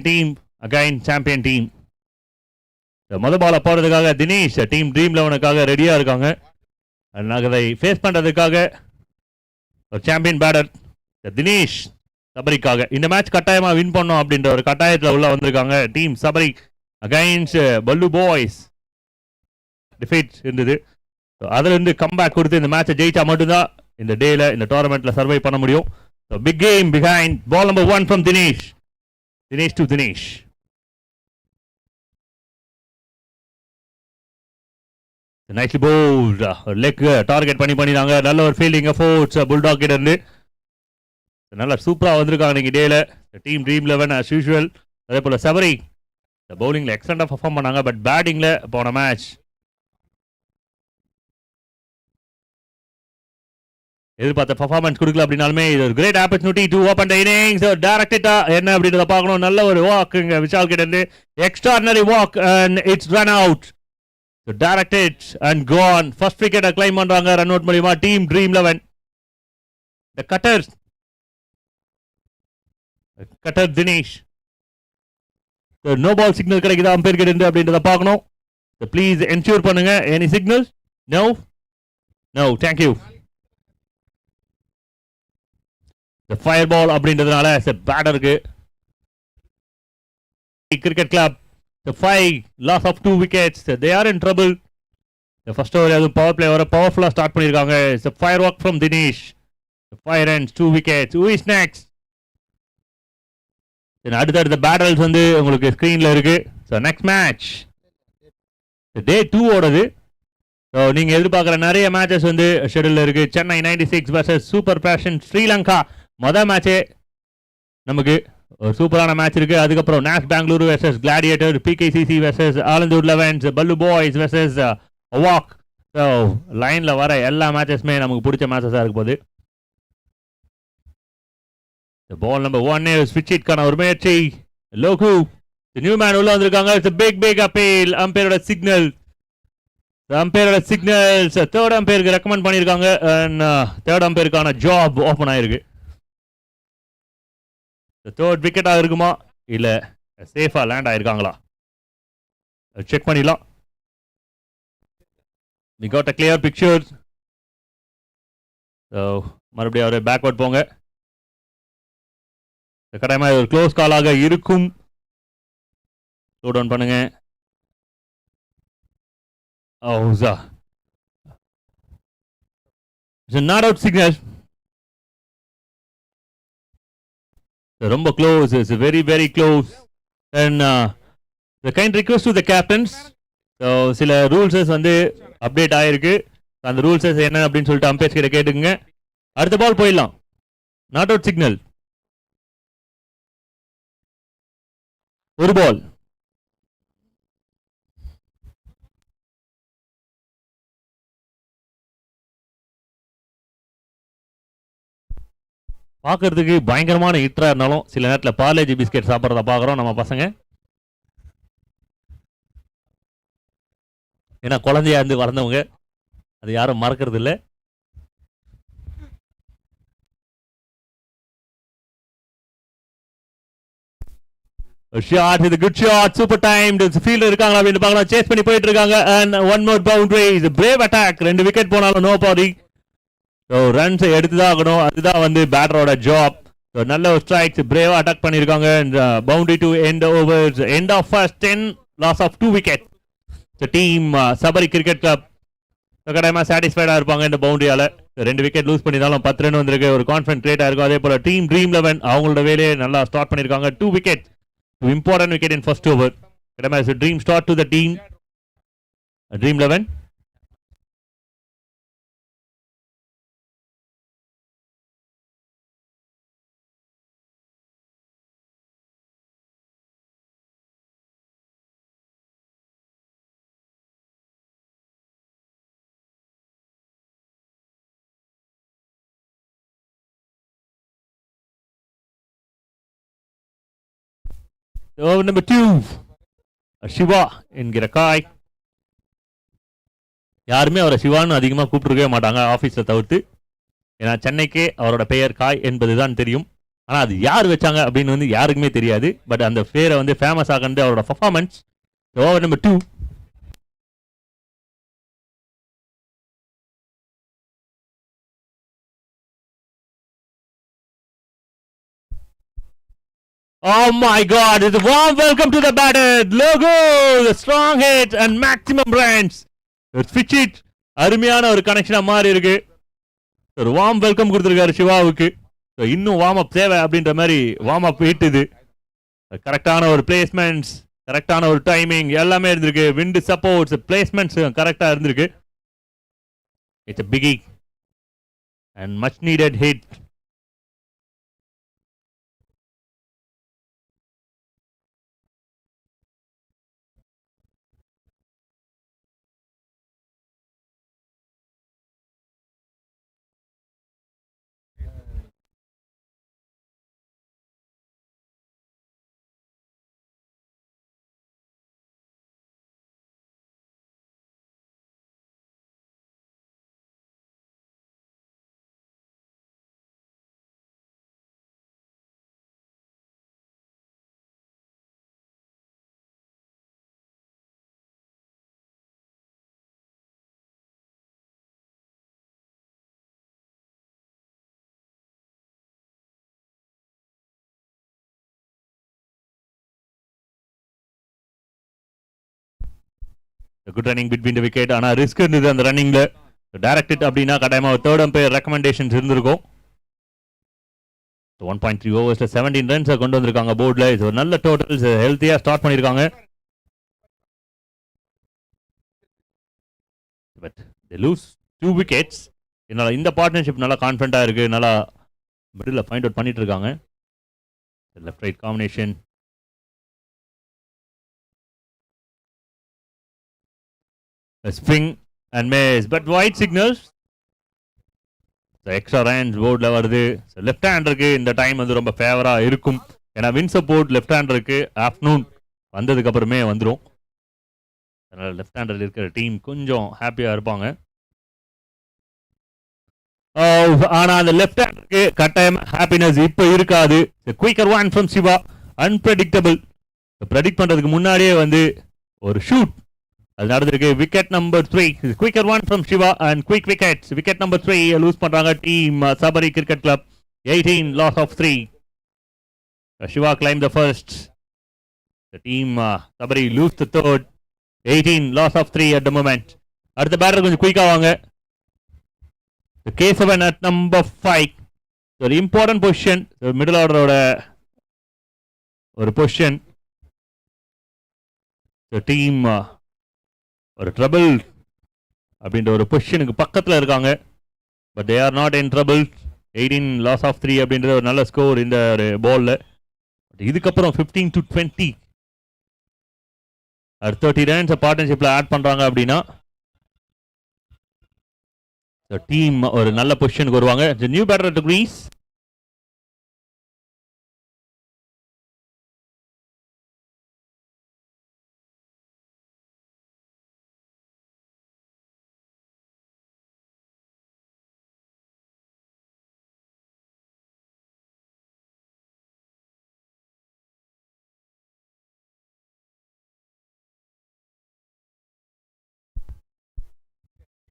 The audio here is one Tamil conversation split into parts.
team, again champion team. முதல் பால போறதுக்காக தினேஷ் டீம் ட்ரீம் 11க்காக ரெடியா இருக்காங்க. அதை ஃபேஸ் பண்றதுக்காக ஒரு சாம்பியன் பேட்டர் தினேஷ் சபரிக்காக இந்த மேட்ச் கட்டாயமா வின் பண்ணோம் அப்படின்ற ஒரு கட்டாயத்தில் உள்ள வந்திருக்காங்க. டீம் சபரி அகைன்ஸ்ட் பல்லு பாய்ஸ் டிஃபீட் இருந்தது. அதுல இருந்து கம்பேக் கொடுத்து இந்த மேட்சை ஜெயிச்சா மட்டும்தான் இந்த டேல இந்த டோர்னமெண்ட்ல சர்வை பண்ண முடியும். Big game behind ball number 1 from Dinesh. Dinesh to Dinesh. Nicely bowled leg target பண்ணிட்டாங்க. நல்ல ஒரு ஃபீல்டிங் எஃபோர்ட்ஸ் புல்டாக் கிட்ட இருந்து நல்லா சூப்பரா வந்திருக்காங்க இன்னைக்கு டேல டீம் ட்ரீம் 11 as usual. அதே போல சபரி பவுலிங்ல எக்ஸலண்டா பெர்ஃபார்ம் பண்ணாங்க. பட் பேட்டிங்ல போன மேட்ச் எதிர்பார்த்த பெர்ஃபார்மன்ஸ் கொடுக்கல அப்படின்னாலுமே இது ஒரு great opportunity to open the innings. டைரக்டா என்ன அப்படின்றத பார்க்கணும். நல்ல ஒரு வாக் விஷால் கிட்ட இருந்து extraordinary walk and it's run out. So directed and gone. First wicket climb பண்றாங்க ரன் அவுட் மூலமா team dream 11. The cutter Dinesh. So no ball signal கிடைக்குதா அம்பையர் கிட்ட இருந்து அப்படின்றத பார்க்கணும். So please ensure பண்ணுங்க. Any signal? No. No, thank you. The fireball அப்படின்றதுனால பேட்டருக்கு cricket club the 5 loss of 2 wickets. They are in trouble. The first over அது power play வர பவர்ஃபுல்லா ஸ்டார்ட் பண்ணிருக்காங்க. It's a firework from Dinesh. 5 runs 2 wickets. Who is next? then அடுத்த பேட்டல்ஸ் வந்து உங்களுக்கு ஸ்கிரீன்ல இருக்கு. So next match day 2 ஓடுது. So நீங்க எதிர்பார்க்குற நிறைய மேட்சஸ் வந்து ஷெட்யூல்ல இருக்கு. Chennai 96 vs super passion Sri Lanka. முதல் மேட்சே நமக்கு ஒரு சூப்பரான மேட்ச் இருக்கு. அதுக்கப்புறம் நாஸ் Bengaluru versus gladiator, PKCC versus Alandur elevens, பல்லு பாய்ஸ் வெர்சஸ் வாக். ஸோ லைன்ல வர எல்லா மேட்சஸுமே நமக்கு பிடிச்ச மேட்சஸாக இருக்க போகுது. பால் நம்பர் 1 ஸ்விட்ச் ஹிட்கான ஒரு முயற்சி. லோகு நியூ மேன் உள்ள வந்திருக்காங்க. It's big appeal. அம்பையரோட சிக்னல் தேர்ட் அம்பையருக்கு ரெக்கமெண்ட் பண்ணியிருக்காங்க. தேர்ட் அம்பையருக்கான ஜாப் ஓப்பன் ஆயிருக்கு. தேர்ட் விக்கெட்டா இருக்குமா இல்ல சேஃபா லேண்ட் ஆயிருக்காங்களா செக் பண்ணிடலாம். we got a clear picture. so மறுபடியும் அவரே பேக்வர்ட் போங்க. கட்டாயமா ஒரு க்ளோஸ் காலாக இருக்கும். ஸ்லோ டவுன் பண்ணுங்க. Not out signal. ரொம்ப close. It's very very close. And the kind request to the captains. So சில ரூல்ஸஸ் வந்து அப்டேட் ஆயிருக்கு. அந்த ரூல்ஸஸ் என்ன அப்படின்னு சொல்லிட்டு அம்பையர்ஸ் கிட்ட கேட்டுக்குங்க. அடுத்த பால் போயிடலாம். Not out signal. ஒரு பால். பார்க்கறதுக்கு பயங்கரமான ஹிட்டரா இருந்தாலும் சில நேரத்தில் பார்லேஜி பிஸ்கெட் சாப்பிட்றத பார்க்குறோம் நம்ம பசங்க. ஏன்னா குழந்தையா இருந்து வளர்ந்தவங்க அது யாரும் மறக்கிறது இல்லை. ஷாட், இது good shot, super time. Fielder இருக்காங்களா அப்படின்னு பார்க்கலாம். சேஸ் பண்ணி போயிட்டு இருக்காங்க. And one more boundary. இது பிரேவ் அட்டாக். 2 விக்கெட் போனாலும் நோ பாரி. ரன்ஸ் எடுத்துதான் ஆகணும். அதுதான் வந்து பேட்டரோட ஜாப். நல்ல ஒரு ஸ்ட்ரைக்ஸ் பிரேவா அட்டாக் பண்ணிருக்காங்க. Boundary to end overs. End of first 10 loss of 2 wicket. Team Sabari cricket club கட்டாயமா சாட்டிஸ்ஃபைடா இருப்பாங்க இந்த பவுண்டரியால. 2 விக்கெட் லூஸ் பண்ணினாலும் 10 ரன் வந்திருக்கு. ஒரு கான்ஃபிடன்ட் கிரியேட் ஆயிருக்கும். அதே போல டீம் ட்ரீம் 11 அவங்களோட வேலையை நல்லா ஸ்டார்ட் பண்ணிருக்காங்க. 2 wicket, 2 important wicket in first over. கட்டாயமா it's a dream start to the team Dream 11. Over number 2 Siva என்கிற காய். யாருமே அவரை சிவான்னு அதிகமாக கூப்பிட்டுருக்கவே மாட்டாங்க ஆஃபீஸில் தவிர்த்து. ஏன்னா சென்னைக்கே அவரோட பெயர் காய் என்பதுதான் தெரியும். ஆனா அது யார் வச்சாங்க அப்படின்னு வந்து யாருக்குமே தெரியாது. பட் அந்த பேரை வந்து ஃபேமஸ் ஆகிறது அவரோட performance. Over number 2. Oh my god, it's a warm welcome to the batted logo, the strong hit and maximum runs. Switch it. அருமையான ஒரு கனெக்ஷனா மாறி இருக்கு. ஒரு வார்ம் வெல்கம் கொடுத்துருக்காரு சிவாவுக்கு. இன்னும் வார்ம் அப் தேவை அப்படின்ற மாதிரி வார்ம் அப் ஹிட் இது. கரெக்டான ஒரு பிளேஸ்மெண்ட்ஸ், கரெக்டான ஒரு டைமிங் எல்லாமே இருந்திருக்கு. விண்ட் சப்போர்ட்ஸ், பிளேஸ்மெண்ட்ஸ் கரெக்டா இருந்திருக்கு. It's a biggie and much needed hit. Good running between the wicket. ஆனால் ரிஸ்க் இருந்தது அந்த ரன்னிங்ல. டைரக்ட் இட் அப்படின்னா கட்டாயமாக தேர்ட் அம்பையர் ரெக்கமெண்டேஷன்ஸ் இருந்திருக்கும். 1.3 ஓவர்ஸ்ல 17 ரன்ஸை கொண்டு வந்திருக்காங்க போர்டில். இது ஒரு நல்ல டோட்டல்ஸ், ஹெல்த்தியா ஸ்டார்ட் பண்ணியிருக்காங்க. But they lose 2 wickets. இதனால இந்த பார்ட்னர்ஷிப் நல்லா கான்ஃபிடண்டா இருக்கு. நல்லா மிடில் ஃபைண்ட் அவுட் பண்ணிட்டு இருக்காங்க. Left right combination. Swing and miss but white signals. Extra runs போர்டில் வருது. லெஃப்ட் ஹேண்டருக்கு இந்த டைம் வந்து ரொம்ப ஃபேவரா இருக்கும். ஏன்னா வின் சப்போர்ட் லெஃப்ட் ஹேண்டருக்கு ஆஃப்டர்நூன் வந்ததுக்கு அப்புறமே வந்துடும். அதனால லெஃப்ட் ஹேண்டர் இருக்கிற டீம் கொஞ்சம் ஹாப்பியா இருப்பாங்க. ஆனா அந்த லெஃப்ட் ஹேண்டருக்கு கட்டாயம் ஹாப்பினஸ் இப்ப இருக்காது. Quicker one from Siva. Unpredictable. Predict பண்றதுக்கு முன்னாடியே வந்து ஒரு ஷூட் அது நடந்திருக்கு. Wicket number 3. Quicker one from Siva and quick wickets. Wicket number 3 lose பண்றாங்க team Sabari cricket club. 18 loss of 3. Shiva climbed the first. The team Sabari lose the third. 18 loss of 3 at the moment. அடுத்த பேட்டர் கொஞ்சம் குயிக்கா வாங்க. K7 at number 5. ஒரு இம்பார்ட்டன்ட் பொசிஷன், மிடில் ஆர்டரோட ஒரு பொசிஷன். டீம் ஒரு ட்ரபிள் அப்படின்ற ஒரு பொசிஷனுக்கு பக்கத்தில் இருக்காங்க. But they are not in trouble. 18 loss of 3 அப்படின்ற ஒரு நல்ல ஸ்கோர் இந்த ஒரு பால்ல. இதுக்கப்புறம் 15 to 20 30 ரன்ஸ் பார்ட்னர்ஷிப்ல ஆட் பண்றாங்க அப்படின்னா டீம் ஒரு நல்ல பொசிஷனுக்கு வருவாங்க. New batter to crease.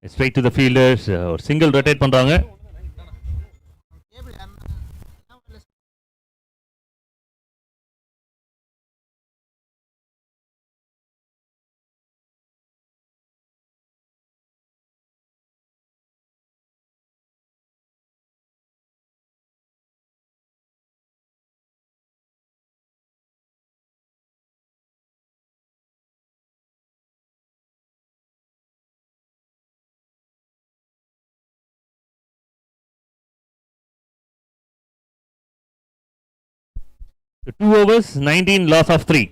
Straight to the fielders. ஒரு சிங்கிள் ரொட்டேட் பண்றாங்க. So 2 overs, 19 loss of 3.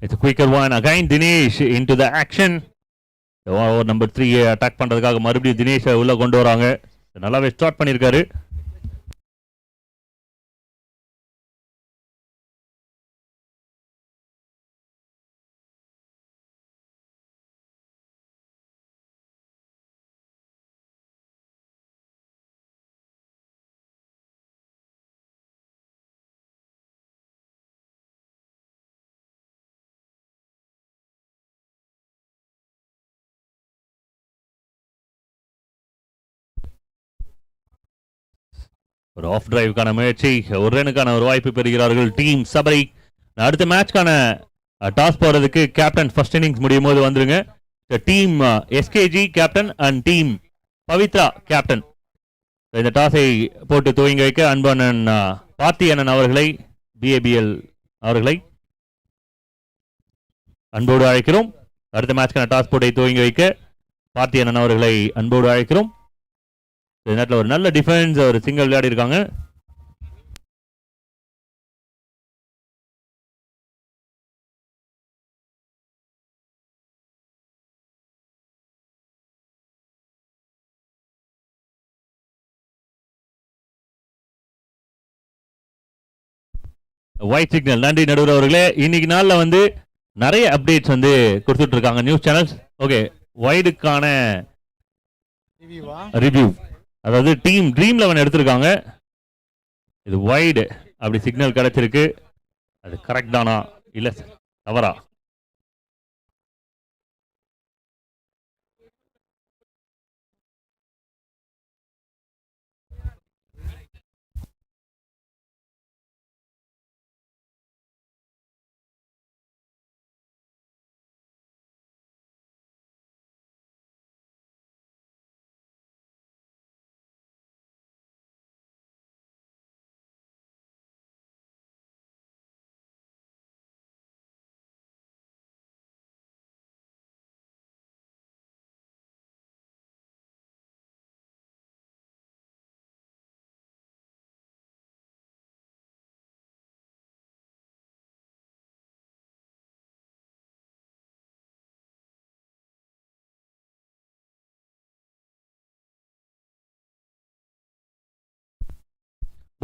It's a quicker one. Again, Dinesh into the action. Over number 3 attack பண்றதுக்காக மறுபடியும் தினேஷ் உள்ள கொண்டு வராங்க. நல்லாவே ஸ்டார்ட் பண்ணியிருக்காரு. ஒரு ஆஃப் டிரைவுக்கான முயற்சி, ஒரு ரனுக்கான ஒரு வாய்ப்பு பெறுகிறார்கள் டீம் சபரி. அடுத்த மேட்ச்க்கான டாஸ் போறதுக்கு கேப்டன் ஃபர்ஸ்ட் இன்னிங்ஸ் முடியும் போது வந்துருங்க. Team SKG captain and team Pavithra captain இந்த டாஸை போட்டு துவங்கி வைக்க அன்பண்ணன் பார்த்தி அண்ணன் அவர்களை, பிஏபிஎல் அவர்களை அன்போடு அழைக்கிறோம். அடுத்த மேட்ச்க்கான டாஸ் போட்டை துவங்கி வைக்க பார்த்தி அண்ணன் அவர்களை அன்போடு அழைக்கிறோம். நேரத்தில் ஒரு நல்ல டிஃபென்ஸ், ஒரு சிங்கிள் விளையாடி இருக்காங்க. White signal. நன்றி நடுவர் அவர்களே. இன்னைக்கு நாளில் வந்து நிறைய அப்டேட்ஸ் வந்து கொடுத்துட்டு இருக்காங்க நியூஸ் சேனல்ஸ். ஓகே, வைடுக்கான ரிவ்யூ, அதாவது டீம் ட்ரீம் 11 எடுத்திருக்காங்க. இது வைடு அப்படி சிக்னல் கிடைச்சிருக்கு. அது கரெக்ட் தானா இல்ல தவறா?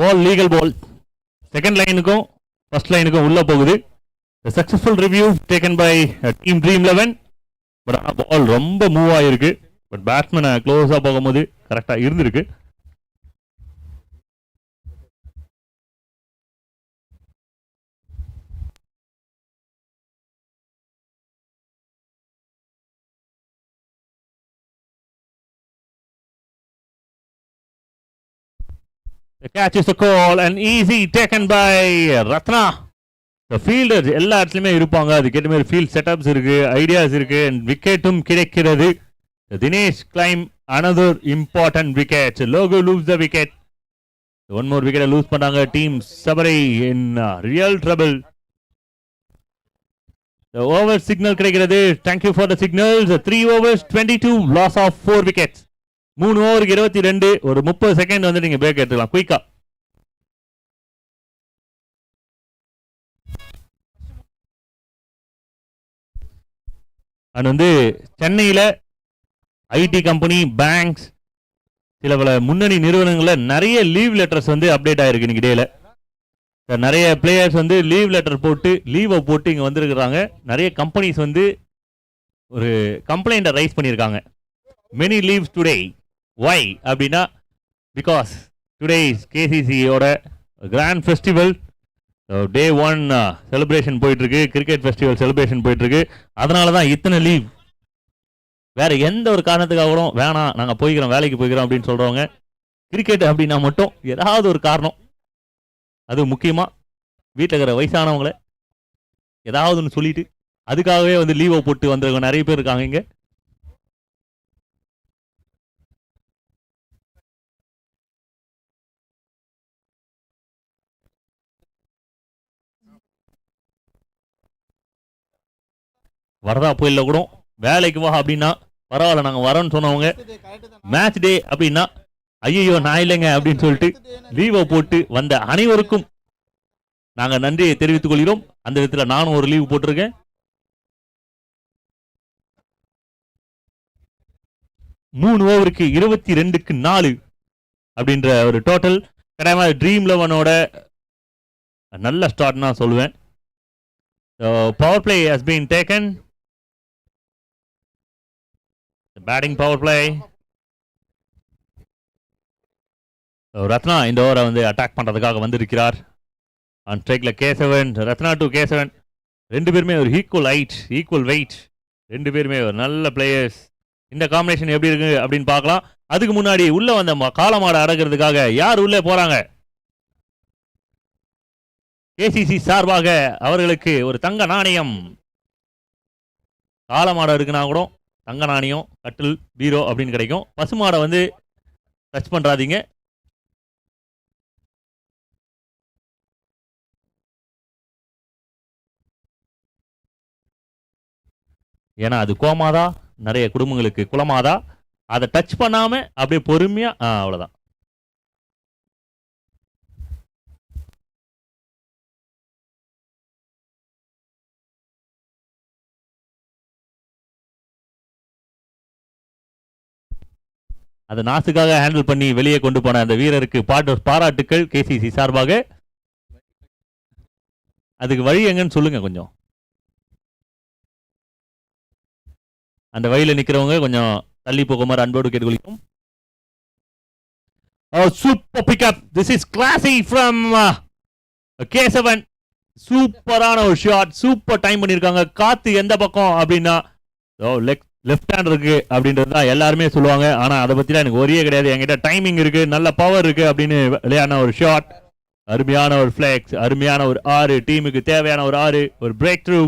Ball legal ball. செகண்ட் லைனுக்கும் ஃபர்ஸ்ட் லைனுக்கும் உள்ள போகுது. Successful review taken by team dream 11. But ஆனால் பால் ரொம்ப மூவ் ஆகிருக்கு. பட் பேட்ஸ்மேனை க்ளோஸாக போகும்போது கரெக்டாக இருந்திருக்கு. The catch is the call and easy taken by Ratna. The fielders எல்லா இடத்துலையுமே இருப்பாங்க. அதுக்கேற்ற மாதிரி ஃபீல்ட் செட்டப்ஸ் இருக்கு, ஐடியாஸ் இருக்கு, விக்கெட்டும் கிடைக்கிறது. Dinesh claim another important wicket. Logo lose the wicket. One more wicket lose பண்ணாங்க. Team Sabari in real trouble. The over signal கிடைக்கிறது. Thank you for the signals. 3 overs 22 loss of 4 wickets. 3 ஓவருக்கு 22, ஒரு 30 செகண்ட் வந்து நீங்க பிரேக் எடுத்துக்கலாம் குயிக்கா. அது வந்து சென்னையில ஐடி கம்பெனி, பேங்க்ஸ், சில பல முன்னணி நிறுவனங்கள்ல நிறைய லீவ் லெட்டர்ஸ் வந்து அப்டேட் ஆயிருக்கு இன்னைக்கு டேல. நிறைய பிளேயர்ஸ் வந்து லீவ் லெட்டர் போட்டு லீவை போட்டு இங்க வந்திருக்கிறாங்க. நிறைய கம்பெனிஸ் வந்து ஒரு கம்ப்ளைண்ட்டை ரைஸ் பண்ணியிருக்காங்க. Many leaves today. Why அப்படின்னா பிகாஸ் டுடே இஸ் கேசிசியோட கிராண்ட் ஃபெஸ்டிவல். டே 1 செலிப்ரேஷன் போயிட்டு இருக்கு, கிரிக்கெட் ஃபெஸ்டிவல் செலிப்ரேஷன் போயிட்டு இருக்கு. அதனால தான் இத்தனை லீவ். வேற எந்த ஒரு காரணத்துக்காக கூட வேணாம், நாங்கள் போய்க்கிறோம், வேலைக்கு போய்க்கிறோம் அப்படின்னு சொல்றவங்க, கிரிக்கெட் அப்படின்னா மட்டும் ஏதாவது ஒரு காரணம், அது முக்கியமா வீட்டில் இருக்கிற வயசானவங்களை ஏதாவது ஒன்று சொல்லிட்டு அதுக்காகவே வந்து லீவை போட்டு வந்திருக்க நிறைய பேர் இருக்காங்க இங்க. வரதா புயல்ல கூட வேலைக்கு வா அப்படின்னா பரவாயில்ல நாங்கள் வரோன்னு சொன்னவங்க, மேட்ச் டே அப்படின்னா ஐயோ நான் இல்லைங்க அப்படின்னு சொல்லிட்டு லீவை போட்டு வந்த அனைவருக்கும் நாங்கள் நன்றியை தெரிவித்துக் கொள்கிறோம். அந்த விதத்தில் நானும் ஒரு லீவ் போட்டிருக்கேன். 3 ஓவருக்கு 22க்கு 4 அப்படின்ற ஒரு டோட்டல். கடைமா ட்ரீம் 11ஓட நல்ல ஸ்டார்ட் நான் சொல்லுவேன். Power play has been taken. Batting power play. Ratna இந்த ஓவரை வந்து அட்டாக் பண்றதுக்காக வந்திருக்கிறார். ஆன் ஸ்ட்ரைக்ல கேசவன், ரத்னா டு கேசவன், ரெண்டு பேருமே ஒரு ஈக்குவல் ஹைட், ஈக்குவல் வெயிட், ரெண்டு பேருமே ஒரு நல்ல பிளேயர்ஸ். இந்த காம்பினேஷன் எப்படி இருக்கு அப்படின்னு பார்க்கலாம். அதுக்கு முன்னாடி உள்ள வந்த காலமாட அடக்கிறதுக்காக யார் உள்ளே போறாங்க? கேசிசி சார்பாக அவர்களுக்கு ஒரு தங்க நாணயம். காலமாட இருக்குன்னா கூட தங்க நாணயம், கட்டில், பீரோ அப்படின்னு கிடைக்கும். பசுமாடை வந்து டச் பண்றாதீங்க. ஏன்னா அது கோமாதா, நிறைய குடும்பங்களுக்கு குலமாதா. அதை டச் பண்ணாம அப்படியே பொறுமையா அவ்வளவுதான். அதை நாசுக்காக ஹேண்டில் பண்ணி வெளியே கொண்டு போன அந்த வீரருக்கு பாராட்டுக்கள் கேசிசி சார்பாக. அதுக்கு வழி எங்கன்னு சொல்லுங்க கொஞ்சம். அந்த வழியில நிக்கிறவங்க கொஞ்சம் தள்ளி போகுமாறு அன்போடு கேட்டுக்கொள்ளும். Super pickup. This is classy from Kesavan. சூப்பரான ஒரு ஷாட், சூப்பர் டைம் பண்ணிருக்காங்க. காத்து எந்த பக்கம் அப்படின்னா லெஃப்ட் ஹேண்ட் இருக்கு அப்படின்றது தான் எல்லாருமே சொல்லுவாங்க. ஆனா அதை பத்திலாம் எனக்கு ஒரே கிடையாது. என்கிட்ட டைமிங் இருக்கு, நல்ல பவர் இருக்கு அப்படின்னு விளையாடின ஒரு ஷாட். அருமையான ஒரு ஃபிளெக்ஸ், அருமையான ஒரு 6, டீமுக்கு தேவையான ஒரு 6, ஒரு பிரேக் த்ரூ.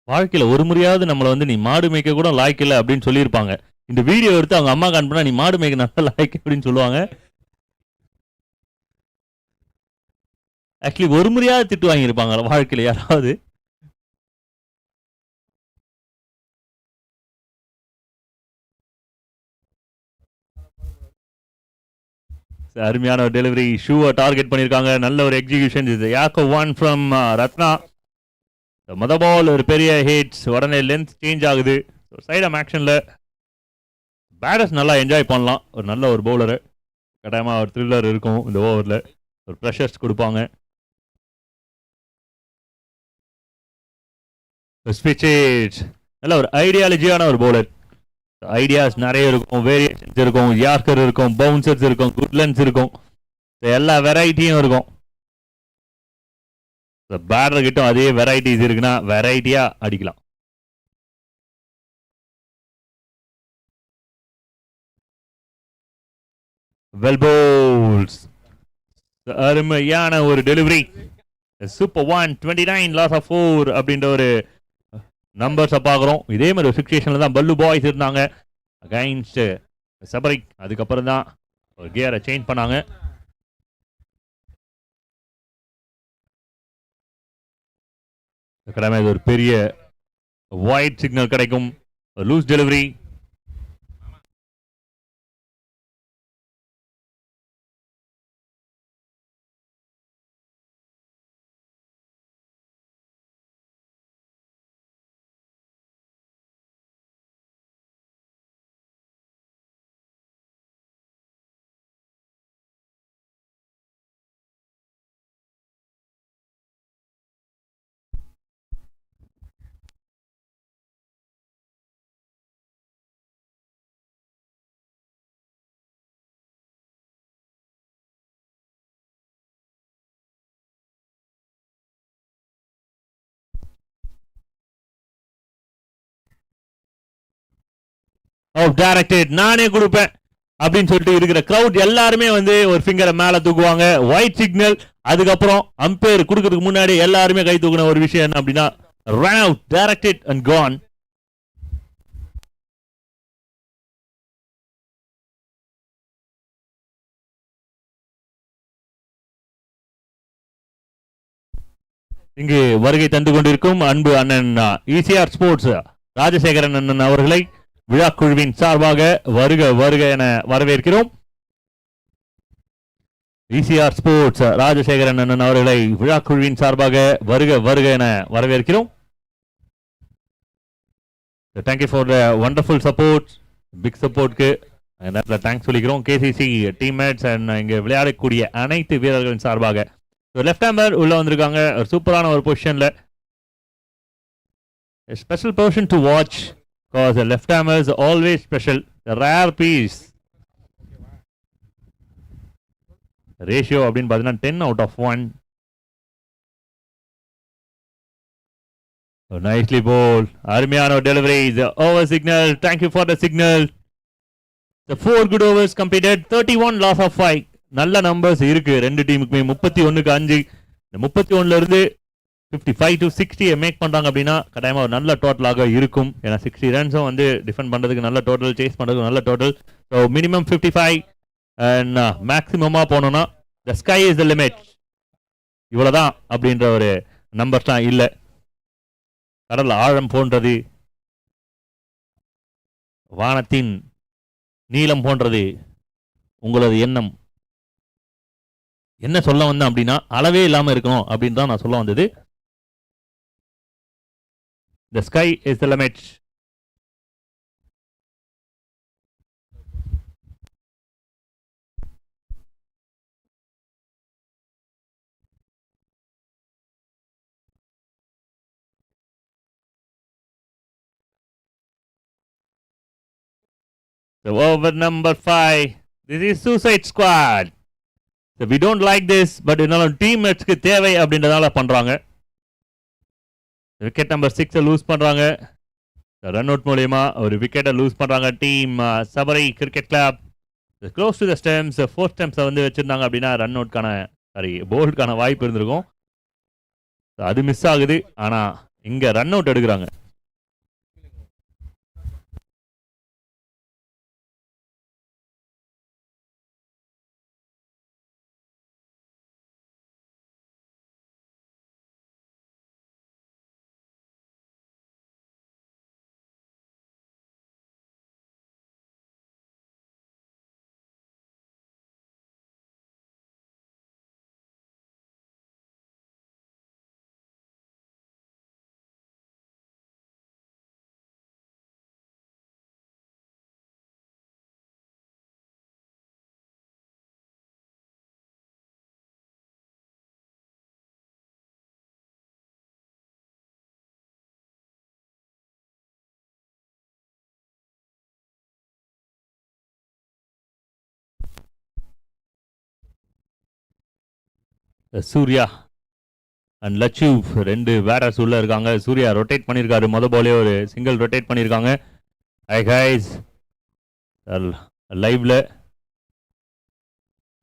வாழ்க்கையில ஒரு முறையாவது நம்மளை வந்து நீ மாடு மேய்க்க கூட லாய்க்கல அப்படின்னு சொல்லியிருப்பாங்க. இந்த வீடியோ எடுத்து அவங்க அம்மா காண்பா நீ மாடு மேய்க்க நல்ல லாய்க்கு அப்படின்னு சொல்லுவாங்க. ஆக்சுவலி ஒரு முறையாவது திட்டு வாங்கியிருப்பாங்க வாழ்க்கையில யாராவது. அருமையான ஒரு டெலிவரி, ஷூவை டார்கெட் பண்ணியிருக்காங்க. நல்ல ஒரு எக்ஸிகியூஷன். இது யாக்கோ 1 ஃப்ரம் ரத்னா. மொத பால் ஒரு பெரிய ஹிட்ஸ், உடனே லென்த் சேஞ்ச் ஆகுது. சைட் ஆஃப் ஆக்ஷன்ல பேட்டர்ஸ் நல்லா என்ஜாய் பண்ணலாம். ஒரு நல்ல ஒரு பவுலரு, கட்டாயமாக ஒரு த்ரில்லர் இருக்கும் இந்த ஓவரில், ஒரு ப்ரெஷர்ஸ் கொடுப்பாங்க. நல்ல ஒரு ஐடியாலஜியான ஒரு பவுலர். ஐடியாஸ் நிறைய இருக்கும், வேரியேஷன்ஸ் இருக்கும், யார்கர் இருக்கும், பவுன்சர்ஸ் இருக்கும், குட்லன்ஸ் இருக்கும், எல்லா வெரைட்டியும் இருக்கும். பேட்டர் கிட்ட அதே வெரைட்டிஸ் இருக்குன்னா வெரைட்டியா அடிக்கலாம். Well bowls. அருமையான ஒரு டெலிவரி. சூப்பர் 129 லாஸ் ஆஃப் 4 அப்படின்ற ஒரு நம்பர்ஸை பார்க்குறோம். இதே மாதிரி ஒரு சிச்சுவேஷனில் தான் பல்லு பாய்ஸ் இருந்தாங்க அகைன்ஸ்ட் சபரிக். அதுக்கப்புறம் தான் ஒரு கியரை சேஞ்ச் பண்ணாங்க. ஒரு பெரிய ஒயிட் சிக்னல் கிடைக்கும். Loose delivery. டைரக்டட் நானே கொடுப்பேன் அப்படின்னு சொல்லிட்டு இருக்கிற கிரவுட் எல்லாருமே வந்து ஒரு ஃபிங்கரை மேல தூக்குவாங்க. White signal. அதுக்கப்புறம் அம்பையர் கொடுக்கறதுக்கு முன்னாடி எல்லாருமே கை தூக்குன ஒரு விஷயம் என்ன அப்படின்னா run out, directed and gone. இங்கு வருகை தந்து கொண்டிருக்கும் அன்பு அண்ணன் ECR ஸ்போர்ட்ஸ் ராஜசேகரன் அண்ணன் அவர்களை விழா குழுவின் சார்பாக வருக வருக என வரவேற்கிறோம். VCR ஸ்போர்ட்ஸ் ராஜசேகரன் அண்ணன் அவர்களை விழா குழுவின் சார்பாக வருக வருக என வரவேற்கிறோம். Thank you for the wonderful support, big சப்போர்ட்க்கு நேரத்தில் தேங்க்ஸ் சொல்லிக்கிறோம். KCC டீம்மேட்ஸ் அண்ட் இங்கே விளையாடக்கூடிய அனைத்து வீரர்களின் சார்பாக. லெஃப்ட் ஹேம்பர் உள்ள வந்திருக்காங்க, ஒரு சூப்பரான ஒரு பொசிஷன்ல. Special person to watch because the left hammer is always special, a rare piece. Ratio அப்படின்னு பார்த்தீங்கன்னா 10 out of 1. So nicely bowled. அருமையான delivery. The over signal. Thank you for the signal. The 4 good overs completed. 31 loss of 5. நல்ல நம்பர்ஸ் இருக்கு ரெண்டு டீமுக்குமே. 31க்கு 5. இந்த 31ல இருந்து 55 to 60 மேக் பண்றாங்க அப்படின்னா கட்டாயமா ஒரு நல்ல டோட்டலாக இருக்கும். ஏன்னா 60 ரன்ஸும் வந்து டிஃபெண்ட் பண்றதுக்கு நல்ல டோட்டல், சேஸ் பண்றதுக்கு நல்ல டோட்டல். ஸோ மினிமம் 55 அண்ட் மேக்ஸிமமா போனோம்னா the sky is the limit. இவ்வளவுதான் அப்படின்ற ஒரு நம்பர்ஸ்லாம் இல்லை. கடல் ஆழம் போன்றது, வானத்தின் நீளம் போன்றது உங்களது எண்ணம். என்ன சொல்ல வந்தேன் அப்படின்னா அளவே இல்லாம இருக்கணும் அப்படின்னு தான் நான் சொல்ல வந்தது. The sky is the limit. So over number 5. This is Suicide Squad. So we don't like this, but இருந்தாலும் டீம்மேட்ஸ்க்கு தேவை அப்படின்றதால பண்றாங்க. விக்கெட் நம்பர் 6 லூஸ் பண்றாங்க. ரன் அவுட் மூலமா ஒரு விக்கெட்டை லூஸ் பண்றாங்க team Sabari cricket club. Close to the stems, 4 ஸ்டெம்ஸை வந்து வச்சிருந்தாங்க அப்படின்னா ரன் அவுட்கான போல்டுக்கான வாய்ப்பு இருந்திருக்கும். அது மிஸ் ஆகுது. ஆனா இங்க ரன் அவுட் எடுக்கிறாங்க. சூர்யா அண்ட் லட்சு ரெண்டு பேட்டர்ஸ் உள்ள இருக்காங்க. சூர்யா ரொட்டேட் பண்ணியிருக்காரு, மொதல் பாலே ஒரு சிங்கிள் ரொட்டேட் பண்ணியிருக்காங்க. ஹை கைஸ் லைவ்ல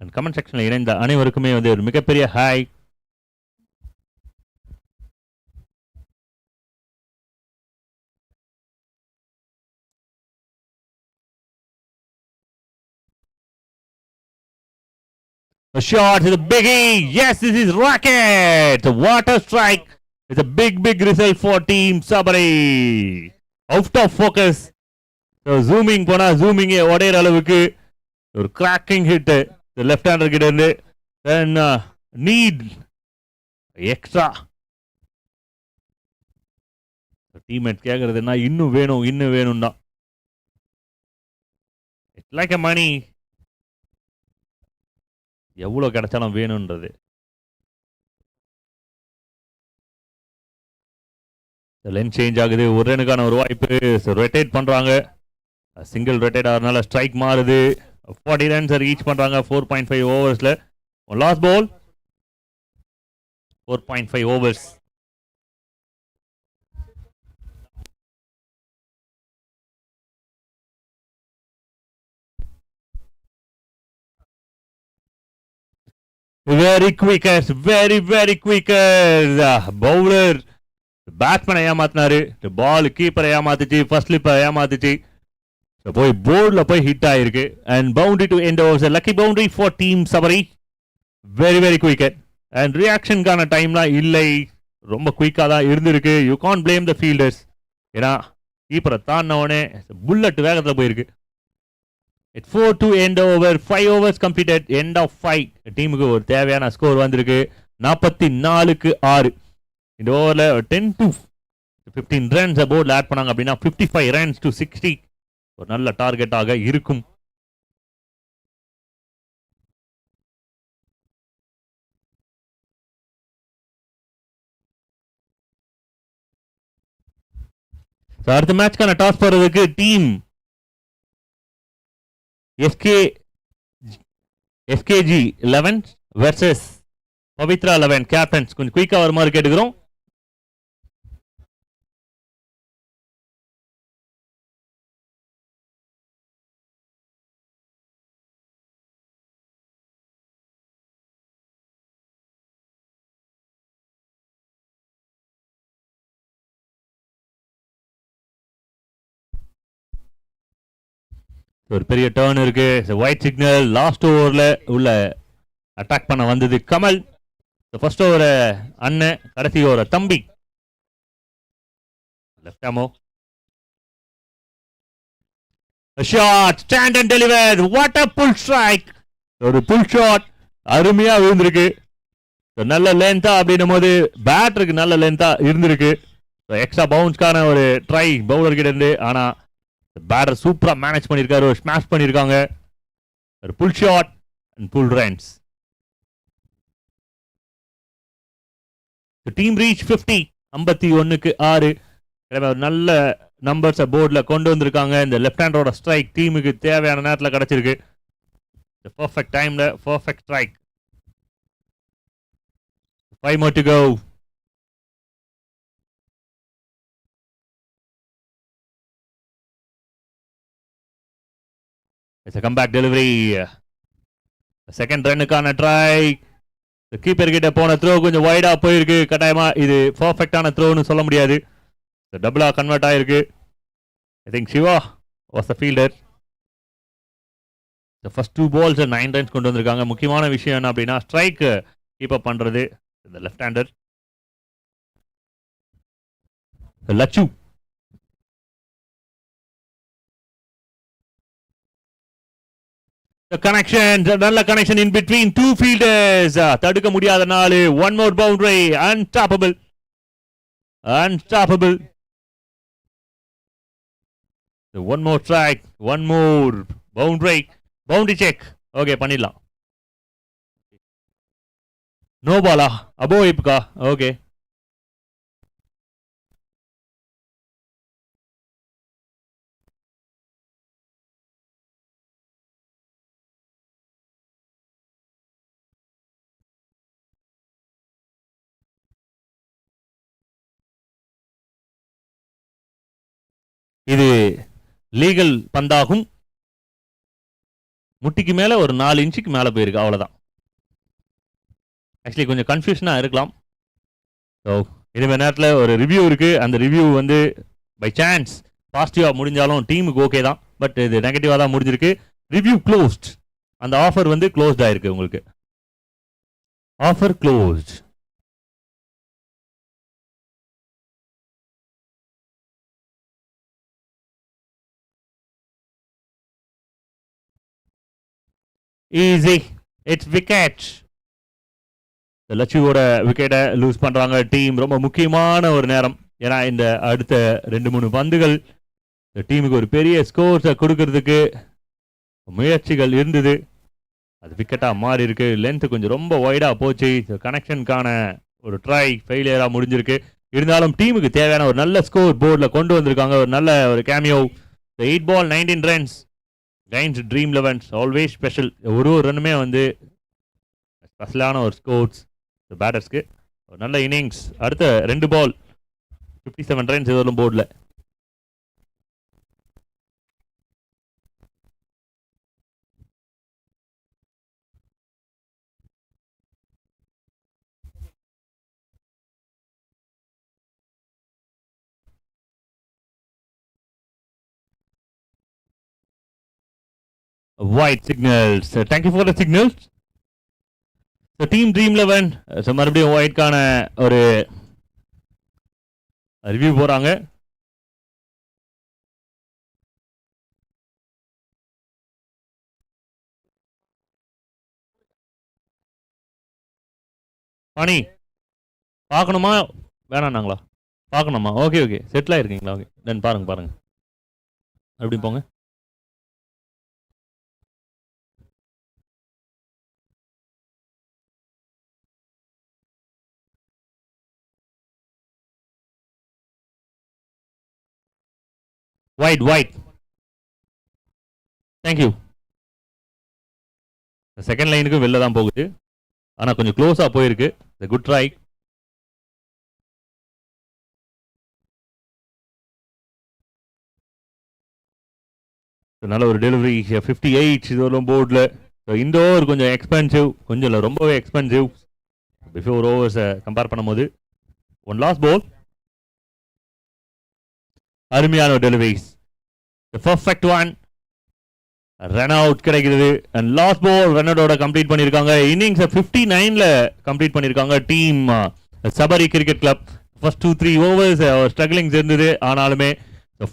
அண்ட் கமெண்ட் செக்ஷனில் இணைந்த அனைவருக்குமே வந்து ஒரு மிகப்பெரிய hi. A shot is a biggie. Yes, this is rocket. Water strike. It's a big result for Team Sabari. Out of focus. So zooming போனா zooming ஒரே அளவுக்கு ஒரு cracking hit left hander கிட்ட இருந்து. Then need extra. Teammate கேக்குறதுன்னா இன்னும் வேணும் தான். It's like a money. எவ்வளோ கிடைச்சாலும் வேணுன்றது. லென் சேஞ்ச் ஆகுது, ஒரு ரனுக்கான ஒரு வாய்ப்பு. ரொட்டேட் பண்றாங்க, சிங்கிள் ரொட்டேட் ஆகிறதுனால ஸ்ட்ரைக் மாறுது. 40 ரன்ஸ் ரீச் பண்றாங்க 4.5 ஓவர்ஸ்ல. Last ball 4.5 overs. Very quickers, very quickers. Bowler பேட்ஸ்மேனை ஏமாத்தினாரு, பால் கீப்பரை ஏமாத்துச்சு, ஃபர்ஸ்ட் ஸ்லிப்பை ஏமாத்துச்சு. போய் போர்டில் போய் ஹிட் ஆயிருக்கு. And boundary to end overs, lucky boundary for team Sabari. Very quicker. And ரியாக்ஷனுக்கான டைம்லாம் இல்லை, ரொம்ப குயிக்காக தான் இருந்திருக்கு. You can't blame the fielders. ஏன்னா கீப்பரை தாண்டினவனே புல்லட் வேகத்தில் போயிருக்கு. It's 4 to end over. 5 overs completed. End of 5. டீமுக்கு ஒரு தேவையான ஸ்கோர் வந்திருக்கு 44க்கு 6. இந்த ஓவரில் 10 to 15 ரன்ஸ் போர்டில் ஆட் பண்ணாங்க அப்படின்னா 55 ரன்ஸ் to 60 ஒரு நல்ல டார்கெட்டாக இருக்கும். அடுத்த மேட்ச்க்கான டாஸ் போறதுக்கு team SKG 11 versus Pavithra 11 captains. கொஞ்சம் குயிக்கா வர மாதிரி கேட்டுக்கிறோம். ஒரு பெரிய டர்ன் இருக்கு. White signal. லாஸ்ட் ஓவர்ல உள்ள அட்டாக் பண்ண வந்தது கமல். ஃபர்ஸ்ட் ஓவர் அண்ணன், கடைசி ஓவர் தம்பி. Left arm shot stand and deliver. What a pull strike. ஒரு புல் ஷாட் அருமையா விழுந்திருக்கு. நல்ல லென்த்தா அப்படின்னும் போது பேட்டருக்கு நல்ல லென்த்தா இருந்திருக்கு. எக்ஸ்ட்ரா பவுன்ஸ்க்கான ஒரு ட்ரை பவுலர் கிட்ட இருந்து. ஆனா பேட்டர் சூப்பரா மேனேஜ் பண்ணிருக்காரு. ஒரு ஸ்மாஷ் பண்ணிருக்காங்க. ஒரு pull shot and full runs. Team reach 50. 51க்கு 6. ஒரு நல்ல நம்பர்ஸ் போர்ட்ல கொண்டு வந்திருக்காங்க. இந்த லெஃப்ட் ஹேண்டரோட ஸ்ட்ரைக் டீமுக்கு தேவையான நேரத்தில் கிடைச்சிருக்கு. பர்ஃபெக்ட் டைம்ல perfect strike. 5 more to go. It's a comeback delivery. Second ரன்னுக்கான ட்ரை. கீப்பர் கிட்ட போன த்ரோ கொஞ்சம் வைடா போயிருக்கு. கட்டாயமா இது பர்ஃபெக்டான த்ரோன்னு சொல்ல முடியாது. டபுளா கன்வெர்ட் ஆயிருக்கு. I think Siva was the fielder. First 2 balls 9 runs கொண்டு வந்திருக்காங்க. முக்கியமான விஷயம் என்ன அப்படின்னா ஸ்ட்ரைக் கீப் அப் பண்றது இந்த left hander Lachu. The connection, நல்ல connection in between two fielders. தடுக்க முடியாத நாலு. One more boundary. Unstoppable. Unstoppable. So one more strike. One more boundary. Boundary check. Okay, பண்ணிடலாம். No ball. Above hipka. Okay. இது லீகல் பந்தாகும். முட்டிக்கு மேல ஒரு 4 இன்ச்சுக்கு மேல போயிருக்கு. அவ்வளவுதான். ஆக்சுவலி கொஞ்சம் கன்ஃபியூஷனா இருக்கலாம். ஸோ இனிமே நேரத்தில் ஒரு ரிவ்யூ இருக்கு. அந்த ரிவ்யூ வந்து பை சான்ஸ் பாசிட்டிவா முடிஞ்சாலும் டீமுக்கு ஓகே தான். பட் இது நெகட்டிவா தான் முடிஞ்சிருக்கு. Review closed. அந்த ஆஃபர் வந்து க்ளோஸ்ட் ஆயிருக்கு. உங்களுக்கு offer closed. Easy. It's wicket. லட்சுவோட விக்கெட்டை லூஸ் பண்றாங்க டீம். ரொம்ப முக்கியமான ஒரு நேரம். ஏன்னா இந்த அடுத்த 2-3 பந்துகள் டீமுக்கு ஒரு பெரிய ஸ்கோர்ஸை கொடுக்கறதுக்கு முயற்சிகள் இருந்தது. அது விக்கெட்டா மாறி இருக்கு. லென்த் கொஞ்சம் ரொம்ப வைடா போச்சு. கனெக்ஷனுக்கான ஒரு ட்ரை ஃபெயிலியரா முடிஞ்சிருக்கு. இருந்தாலும் டீமுக்கு தேவையான ஒரு நல்ல ஸ்கோர் போர்டில் கொண்டு வந்திருக்காங்க. ஒரு நல்ல ஒரு cameo. 8 ball 19 runs. Gains dream 11 always special. ஒரு ரன்னுமே வந்து ஸ்பெஷலான ஒரு ஸ்கோர்ஸ் பேட்டர்ஸ்க்கு. ஒரு நல்ல இன்னிங்ஸ். அடுத்த 2 ball 57 runs எதுவும் போர்டில். White signals. Thank you for the signals. So team Dream 11 மறுபடியும் ஒயிட்கான ஒரு ரிவ்யூ போறாங்க. பனி பார்க்கணுமா வேணாண்ணாங்களா? பார்க்கணுமா? ஓகே ஓகே, செட்டில் ஆயிருக்கீங்களா? ஓகே தென் பாருங்க பாருங்க, அப்படி போங்க. White white, thank you. செகண்ட் லைனுக்கு வெளில தான் போகுது, ஆனால் கொஞ்சம் க்ளோஸாக போயிருக்கு. Good try. நல்ல ஒரு டெலிவரி. 58 இதுவரும் போர்டில். இந்த ஓவர் கொஞ்சம் எக்ஸ்பென்சிவ், கொஞ்சம் இல்லை ரொம்பவே எக்ஸ்பென்சிவ் பிஃபோர் ஓவர்ஸை கம்பேர் பண்ணும்போது. ஒன் லாஸ்ட் பால், அருமையான ஒரு deliveries, perfect one. Run out கிடைக்கிறது. அண்ட் லாஸ்ட் பால் ரன் அவுட்டோட கம்ப்ளீட் பண்ணியிருக்காங்க. இன்னிங்ஸ் 59ல கம்ப்ளீட் பண்ணியிருக்காங்க team Sabari cricket club. First 2-3 overs strugglings இருந்தது, ஆனாலுமே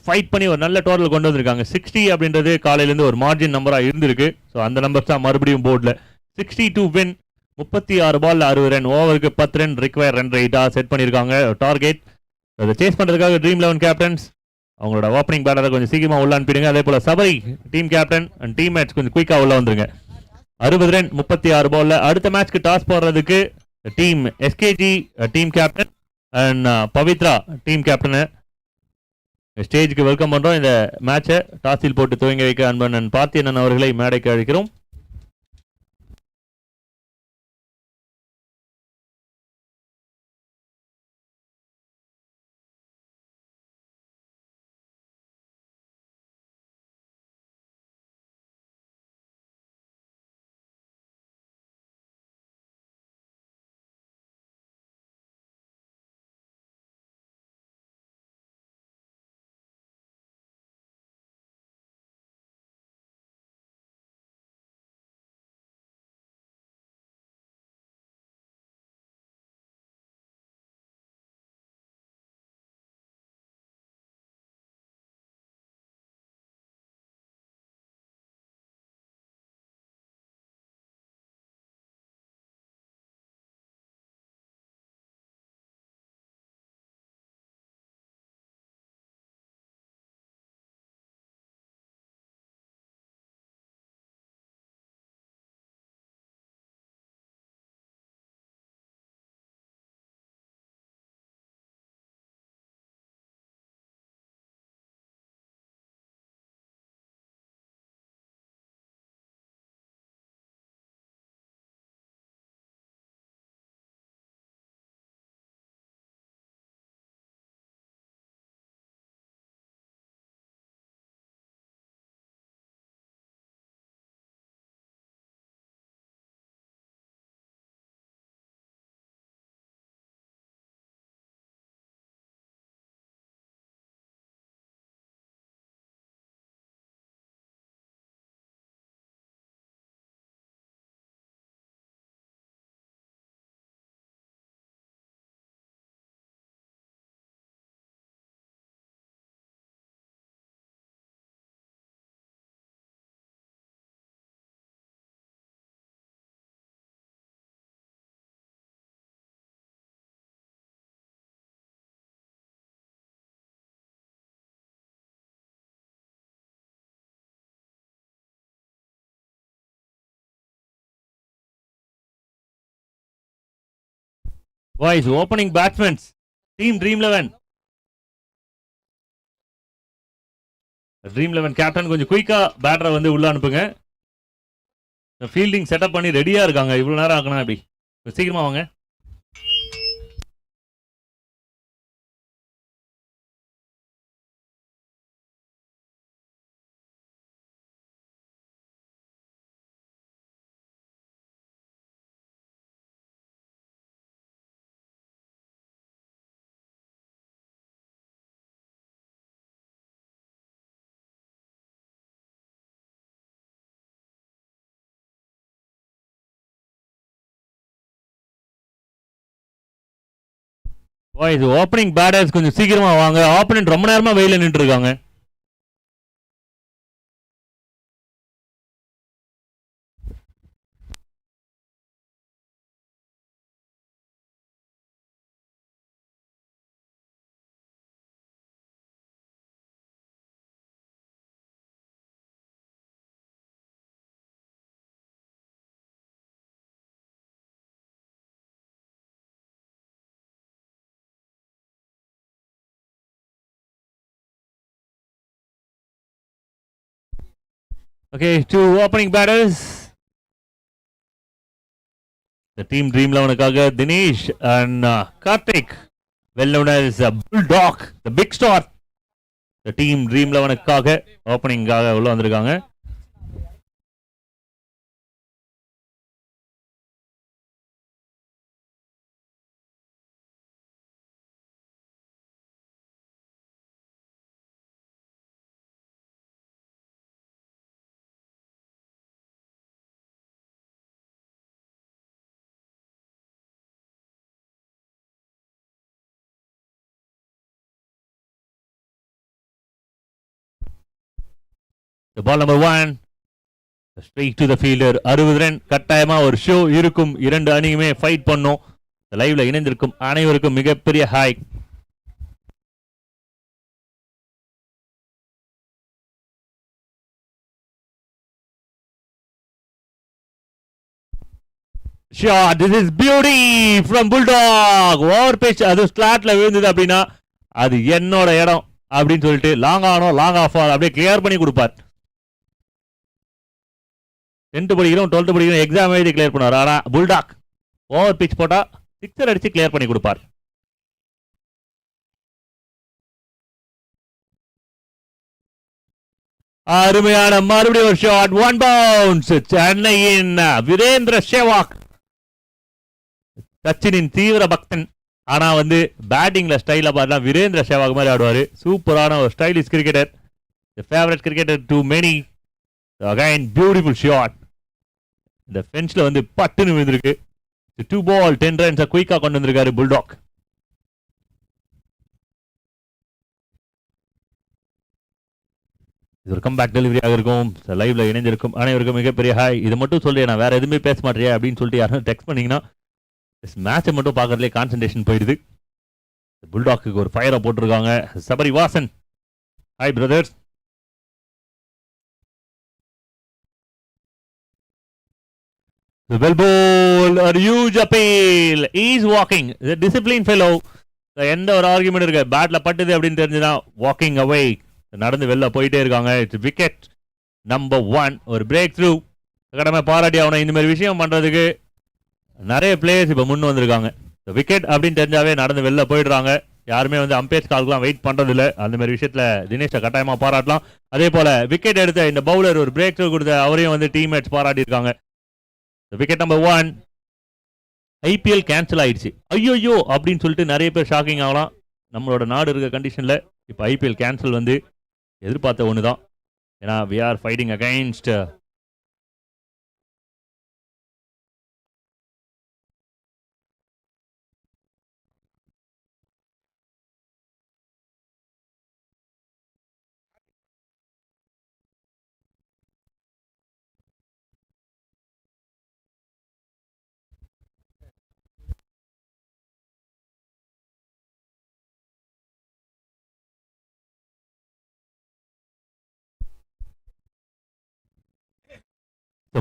ஃபைட் பண்ணி ஒரு நல்ல டோட்டல் கொண்டு வந்திருக்காங்க. 60 அப்படின்றது காலையிலேருந்து ஒரு மார்ஜின் நம்பராக இருந்திருக்கு. ஸோ அந்த நம்பர்ஸ் தான் மறுபடியும் போர்டில். 60 to win. 36 பால் 60 ரன், ஓவருக்கு 10 ரன் ரிக்வயர் ரன் ரேட்டாக செட் பண்ணியிருக்காங்க டார்கெட். அதை சேஸ் பண்ணுறதுக்காக ட்ரீம் 11 கேப்டன்ஸ் அவங்களோட ஓப்பனிங் பேட்டரை கொஞ்சம் சீக்கிரமாக உள்ள அனுப்பிடுங்க. அதே போல் Sabari team captain and team match கொஞ்சம் குயிக்காக உள்ள வந்துருங்க. 60 ரன் 36 பால்ல. அடுத்த மேட்ச்க்கு டாஸ் போடுறதுக்கு team SKG team captain and Pavithra team கேப்டனை ஸ்டேஜுக்கு வெல்கம் பண்றோம். இந்த மேட்சை டாஸில் போட்டு துவங்கி வைக்க அன்பன் பார்த்தியன் அவர்களை மேடைக்கு அழைக்கிறோம். Voice opening batsmen team dream 11. Dream 11 captain கொஞ்சம் குயிக்கா பேட்டரை வந்து உள்ள அனுப்புங்க. ஃபீல்டிங் செட்டப் பண்ணி ரெடியா இருக்காங்க. இவ்வளவு நேரம் ஆகணும், அப்படி சீக்கிரமா வாங்க. வாய்ஸ் ஓப்பனிங் பேட்டர்ஸ் கொஞ்சம் சீக்கிரமா வாங்க. ஆப்பனன்ட் ரொம்ப நேரமா வெயில நின்று இருக்காங்க. Okay, two opening batters. The team Dream 11 Dinesh and Karthik, well known as Bulldog, the big star. The team Dream 11 opening உள்ள வந்திருக்காங்க. The ball number 1 straight to the fielder. 60 run கட்டாயமா ஒரு ஷோ இருக்கும். இரண்டு அணியுமே ஃபைட் பண்ணும். லைவ்ல இணைந்திருக்கும் அனைவருக்கும் மிகப்பெரிய hi. Shot. This is beauty from Bulldog. Over pitch அது ஸ்லாட்ல விழுந்தது அப்படின்னா அது என்னோட இடம் அப்படின்னு சொல்லிட்டு லாங் ஆனோ லாங் ஆஃப் அப்படியே கிளியர் பண்ணி கொடுப்பார். 10th படிக்கிறோம் 12th படிக்கிறோம் எக்ஸாம் எழுதி கிளியர் பண்ணுவார். ஆனா புல்டாக் ஓவர் பிச் போட்டா சிக்ஸர் அடிச்சு கிளியர் பண்ணி கொடுப்பார். அருமையான மறுபடியும் ஒரு ஷாட். One bounce. சென்னையின் வீரேந்திர சேவாக், சச்சினின் தீவிர பக்தன். ஆனா வந்து பேட்டிங்ல ஸ்டைல பார்த்தா வீரேந்திர சேவாக் மாதிரி ஆடுவாரு. சூப்பரான ஒரு stylish cricketer, favourite cricketer to many. Again beautiful shot. இந்த ஃபென்ஸ்ல வந்து பட்டுன்னு விழுந்திருக்கு. 2 ball 10 runs குயிக்கா கொண்டு வந்திருக்காரு புல்டாக். இது ஒரு கம்பேக் டெலிவரியாக இருக்கும். லைவ்ல இணைந்திருக்கும் அனைவருக்கும் மிகப்பெரிய ஹாய். இது மட்டும் சொல்லி நான் வேற எதுவுமே பேச மாட்டேன் அப்படின்னு சொல்லிட்டு யாரும் டெக்ஸ்ட் பண்ணீங்கன்னா மேட்சை மட்டும் பார்க்கறதுலே கான்சன்ட்ரேஷன் போயிடுது. புல்டாக்கு ஒரு ஃபயரை போட்டிருக்காங்க. Sabari Vasan, hi brothers. The well ball, a huge appeal. He is walking. The disciplined fellow. எந்த ஒரு ஆர்குமெண்ட் இருக்கு, பேட்ல பட்டுது அப்படின்னு தெரிஞ்சுதான் வாக்கிங் அவே, நடந்து வெளில போயிட்டே இருக்காங்க. It's wicket number 1. ஒரு பிரேக் த்ரூ. கடமை பாராட்டி ஆகணும். இந்த மாதிரி விஷயம் பண்றதுக்கு நிறைய பிளேயர்ஸ் இப்போ முன் வந்திருக்காங்க. விக்கெட் அப்படின்னு தெரிஞ்சாவே நடந்து வெளில போயிடுறாங்க. யாருமே வந்து அம்பேர்ஸ் கால்க்குலாம் வெயிட் பண்றது இல்லை. அந்த மாதிரி விஷயத்துல தினேஷை கட்டாயமா பாராட்டலாம். அதே போல விக்கெட் எடுத்த இந்த பவுலர் ஒரு பிரேக் த்ரூ கொடுத்த அவரையும் வந்து டீம்மேட்ஸ் பாராட்டி இருக்காங்க. Wicket number 1. ஐபிஎல் கேன்சல் ஆயிடுச்சு. ஐயோ அப்படின்னு சொல்லிட்டு நிறைய பேர் ஷாக்கிங் ஆகலாம். நம்மளோட நாடு இருக்க கண்டிஷன்ல இப்போ ஐபிஎல் கேன்சல் வந்து எதிர்பார்த்த ஒன்று தான். ஏன்னா வி ஆர் ஃபைட்டிங் அகைன்ஸ்ட்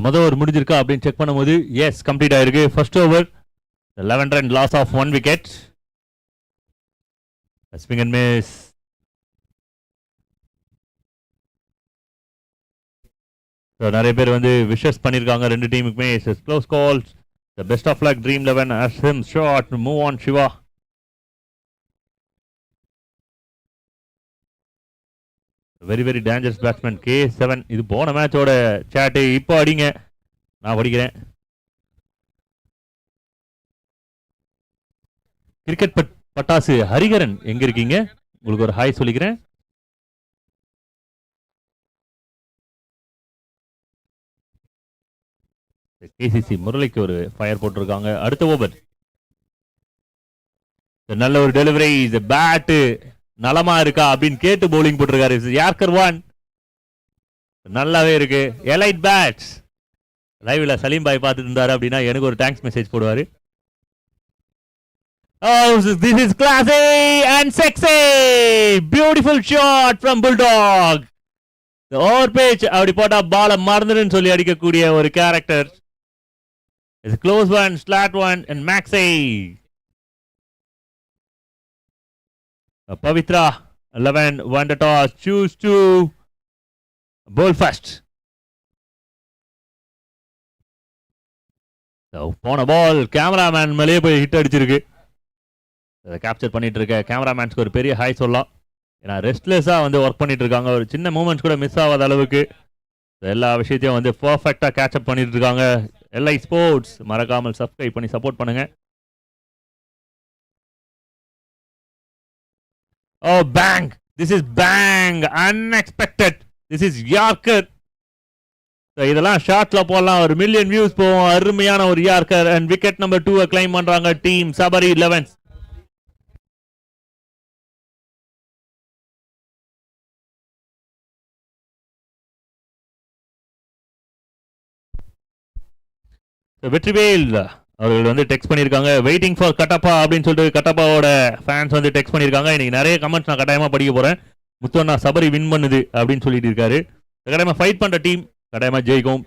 முதல் ஓவர் முடிஞ்சிருக்கா அப்படின்னு செக் பண்ணும்போது எஸ் கம்ப்ளீட் ஆயிருக்கு. First over 11 run loss of 1 wicket. Swing and miss. நிறைய பேர் வந்து விஷஸ் பண்ணியிருக்காங்க ரெண்டு டீமுக்குமே. Close calls. The best of luck dream 11 as him shot move on Siva. Very very dangerous batsman K7. இது போன மேட்சோட சாட்டு. இப்போ அடிங்க, நான் படிக்கிறேன். கிரிக்கெட் பட்டாசு ஹரிகரன் எங்க இருக்கீங்க? உங்களுக்கு ஒரு ஹாய் சொல்லிக்கிறேன். கேசிசி முரளிக்கு ஒரு ஃபயர் போட்டிருக்காங்க. அடுத்த ஓவர் நல்ல ஒரு டெலிவரி. பேட்டு நலமா இருக்கா அப்படின்னு கேட்டு பவுலிங் போட்டிருக்காரு. யார்கர் 1 நல்லாவே இருக்கு. Elite bats. லைவ்ல சலீம் பாய் பார்த்துட்டு இருந்தாரு அப்படின்னா எனக்கு ஒரு தேங்க்ஸ் மெசேஜ் போடுவாரு. Oh, this is classy and sexy. Beautiful shot from Bulldog. The over pitch அப்படி போட்டா பால மறந்துடுன்னு சொல்லி அடிக்கக்கூடிய ஒரு character. It's a close one, slat one and Maxey. Pavitra 11 won the toss, choose to bowl first. போன பால் கேமராமேன் மேலேயே போய் ஹிட் அடிச்சிருக்கு. அதை கேப்சர் பண்ணிட்டு இருக்க கேமராமேன்ஸ்க்கு ஒரு பெரிய ஹாய் சொல்லலாம். ஏன்னா ரெஸ்ட்லெஸ்ஸாக வந்து ஒர்க் பண்ணிட்டு இருக்காங்க. ஒரு சின்ன மூமெண்ட்ஸ் கூட மிஸ் ஆகாத அளவுக்கு எல்லா விஷயத்தையும் வந்து பர்ஃபெக்டாக கேட்சப் பண்ணிட்டு இருக்காங்க. எல்ஐ ஸ்போர்ட்ஸ் மறக்காமல் சப்ஸ்கிரைப் பண்ணி சப்போர்ட் பண்ணுங்க. Oh, bang! This is bang! Unexpected! This is Yorker! இதெல்லாம் ஷார்ட்ல போடலாம். ஒரு மில்லியன் வியூஸ் போகும். அருமையான ஒரு yorker. And wicket number 2 claim பண்றாங்க டீம் சபரி 11. வெற்றிவேல் அவர்கள் வந்து டெக்ஸ்ட் பண்ணியிருக்காங்க வெயிட்டிங் ஃபார் கட்டப்பா அப்படின்னு சொல்லிட்டு கட்டப்பாவோட ஃபேன்ஸ் வந்து டெக்ஸ்ட் பண்ணியிருக்காங்க. இன்னைக்கு நிறைய கமெண்ட்ஸ் நான் கட்டாயமாக படிக்க போகிறேன். முத்தண்ணா சபரி வின் பண்ணுது அப்படின்னு சொல்லிட்டு இருக்காரு. கட்டாயமாக ஃபைட் பண்ணுற டீம் கட்டாயமாக ஜெயிக்கும்.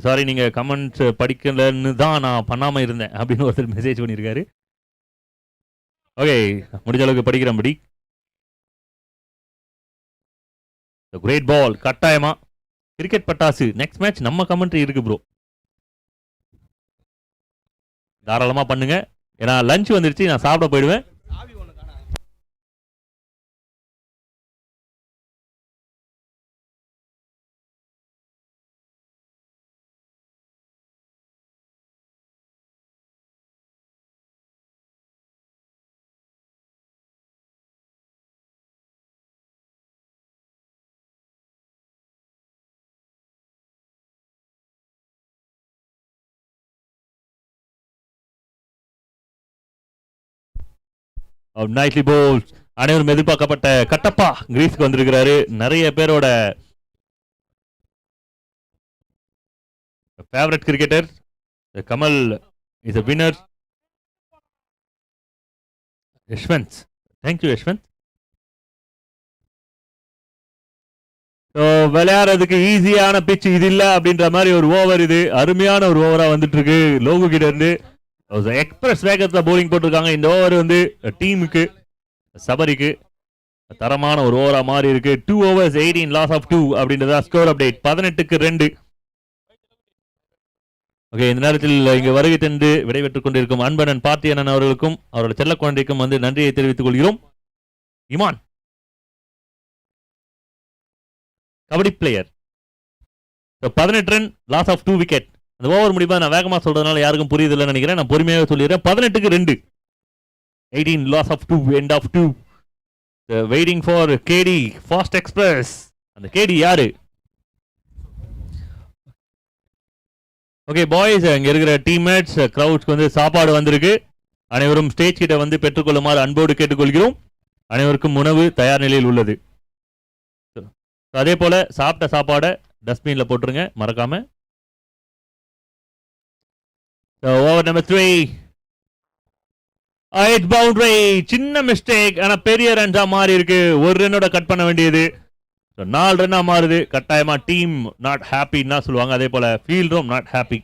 சாரி நீங்கள் கமெண்ட்ஸ் படிக்கலன்னு தான் நான் பண்ணாமல் இருந்தேன் அப்படின்னு ஒருத்தர் மெசேஜ் பண்ணியிருக்காரு. ஓகே, முடிஞ்ச அளவுக்கு படிக்கிறபடி. கிரேட் பால் கட்டாயமா கிரிக்கெட் பட்டாசு. நெக்ஸ்ட் மேட்ச் நம்ம கமெண்ட்ரி இருக்கு ப்ரோ, தாராளமா பண்ணுங்க. ஏன்னா லஞ்ச் வந்துருச்சு, நான் சாப்பிட போயிடுவேன். Neatly bowls. அனைவரும் எதிர்பார்க்கப்பட்ட கட்டப்பா கிரீஸ்க்கு வந்திருக்கிறாரு. நிறைய பேரோட favourite cricketer Kamal is a winner. Yashwant, thank you Yashwant. விளையாடுறதுக்கு ஈஸியான பிச் இது இல்ல அப்படின்ற மாதிரி ஒரு ஓவர். இது அருமையான ஒரு ஓவரா வந்துட்டு இருக்கு. லோகு கிட்ட இருந்து எக்ஸ்பிரஸ் வேகத்தில் போலிங் போட்டிருக்காங்க. இந்த ஓவர் வந்து டீமுக்கு சபரிக்கு தரமான ஒரு ஓவரா மாறி இருக்கு. 2 overs 18 loss of 2 அப்படின்றதா ஸ்கோர் அப்டேட். 18-2. ஓகே, இந்த நேரத்தில் இங்கு வருகை தந்து விடைபெற்றுக் கொண்டிருக்கும் அன்பனன் பார்த்தியனன் அவர்களுக்கும் அவரோட செல்ல குழந்தைக்கும் வந்து நன்றியை தெரிவித்துக் கொள்கிறோம். Iman kabaddi player. 18 run loss of 2 wicket. அந்த ஓவர் முடிப்பா நான் வேகமாக சொல்றதுனால யாருக்கும் புரியுதில்லைன்னு நினைக்கிறேன். நான் பொறுமையாக சொல்லிடுறேன். 18-2, 18 loss of 2, end of 2. Waiting for KD fast express. அந்த கேடி யாரு? ஓகே பாய்ஸ், இங்க இருக்கிற டீம்மேட்ஸ் கிரவுட்ஸ்க்கு வந்து சாப்பாடு வந்திருக்கு. அனைவரும் ஸ்டேஜ் கிட்ட வந்து பெற்றுக்கொள்ளுமாறு அன்போடு கேட்டுக்கொள்கிறோம். அனைவருக்கும் உணவு தயார் நிலையில் உள்ளது. அதே போல சாப்பிட்ட சாப்பாடை டஸ்ட்பின்ல போட்டுருங்க மறக்காம. Over number 3, 8 boundary. சின்ன மிஸ்டேக், ஆனா பெரிய ரன்ஸா மாறி இருக்கு. ஒரு ரன்னோட கட் பண்ண வேண்டியது 4 ரன்னா மாறுது. கட்டாயமா டீம் நாட் ஹாப்பின்னு சொல்லுவாங்க. அதே போல ஃபீல்டும் not happy.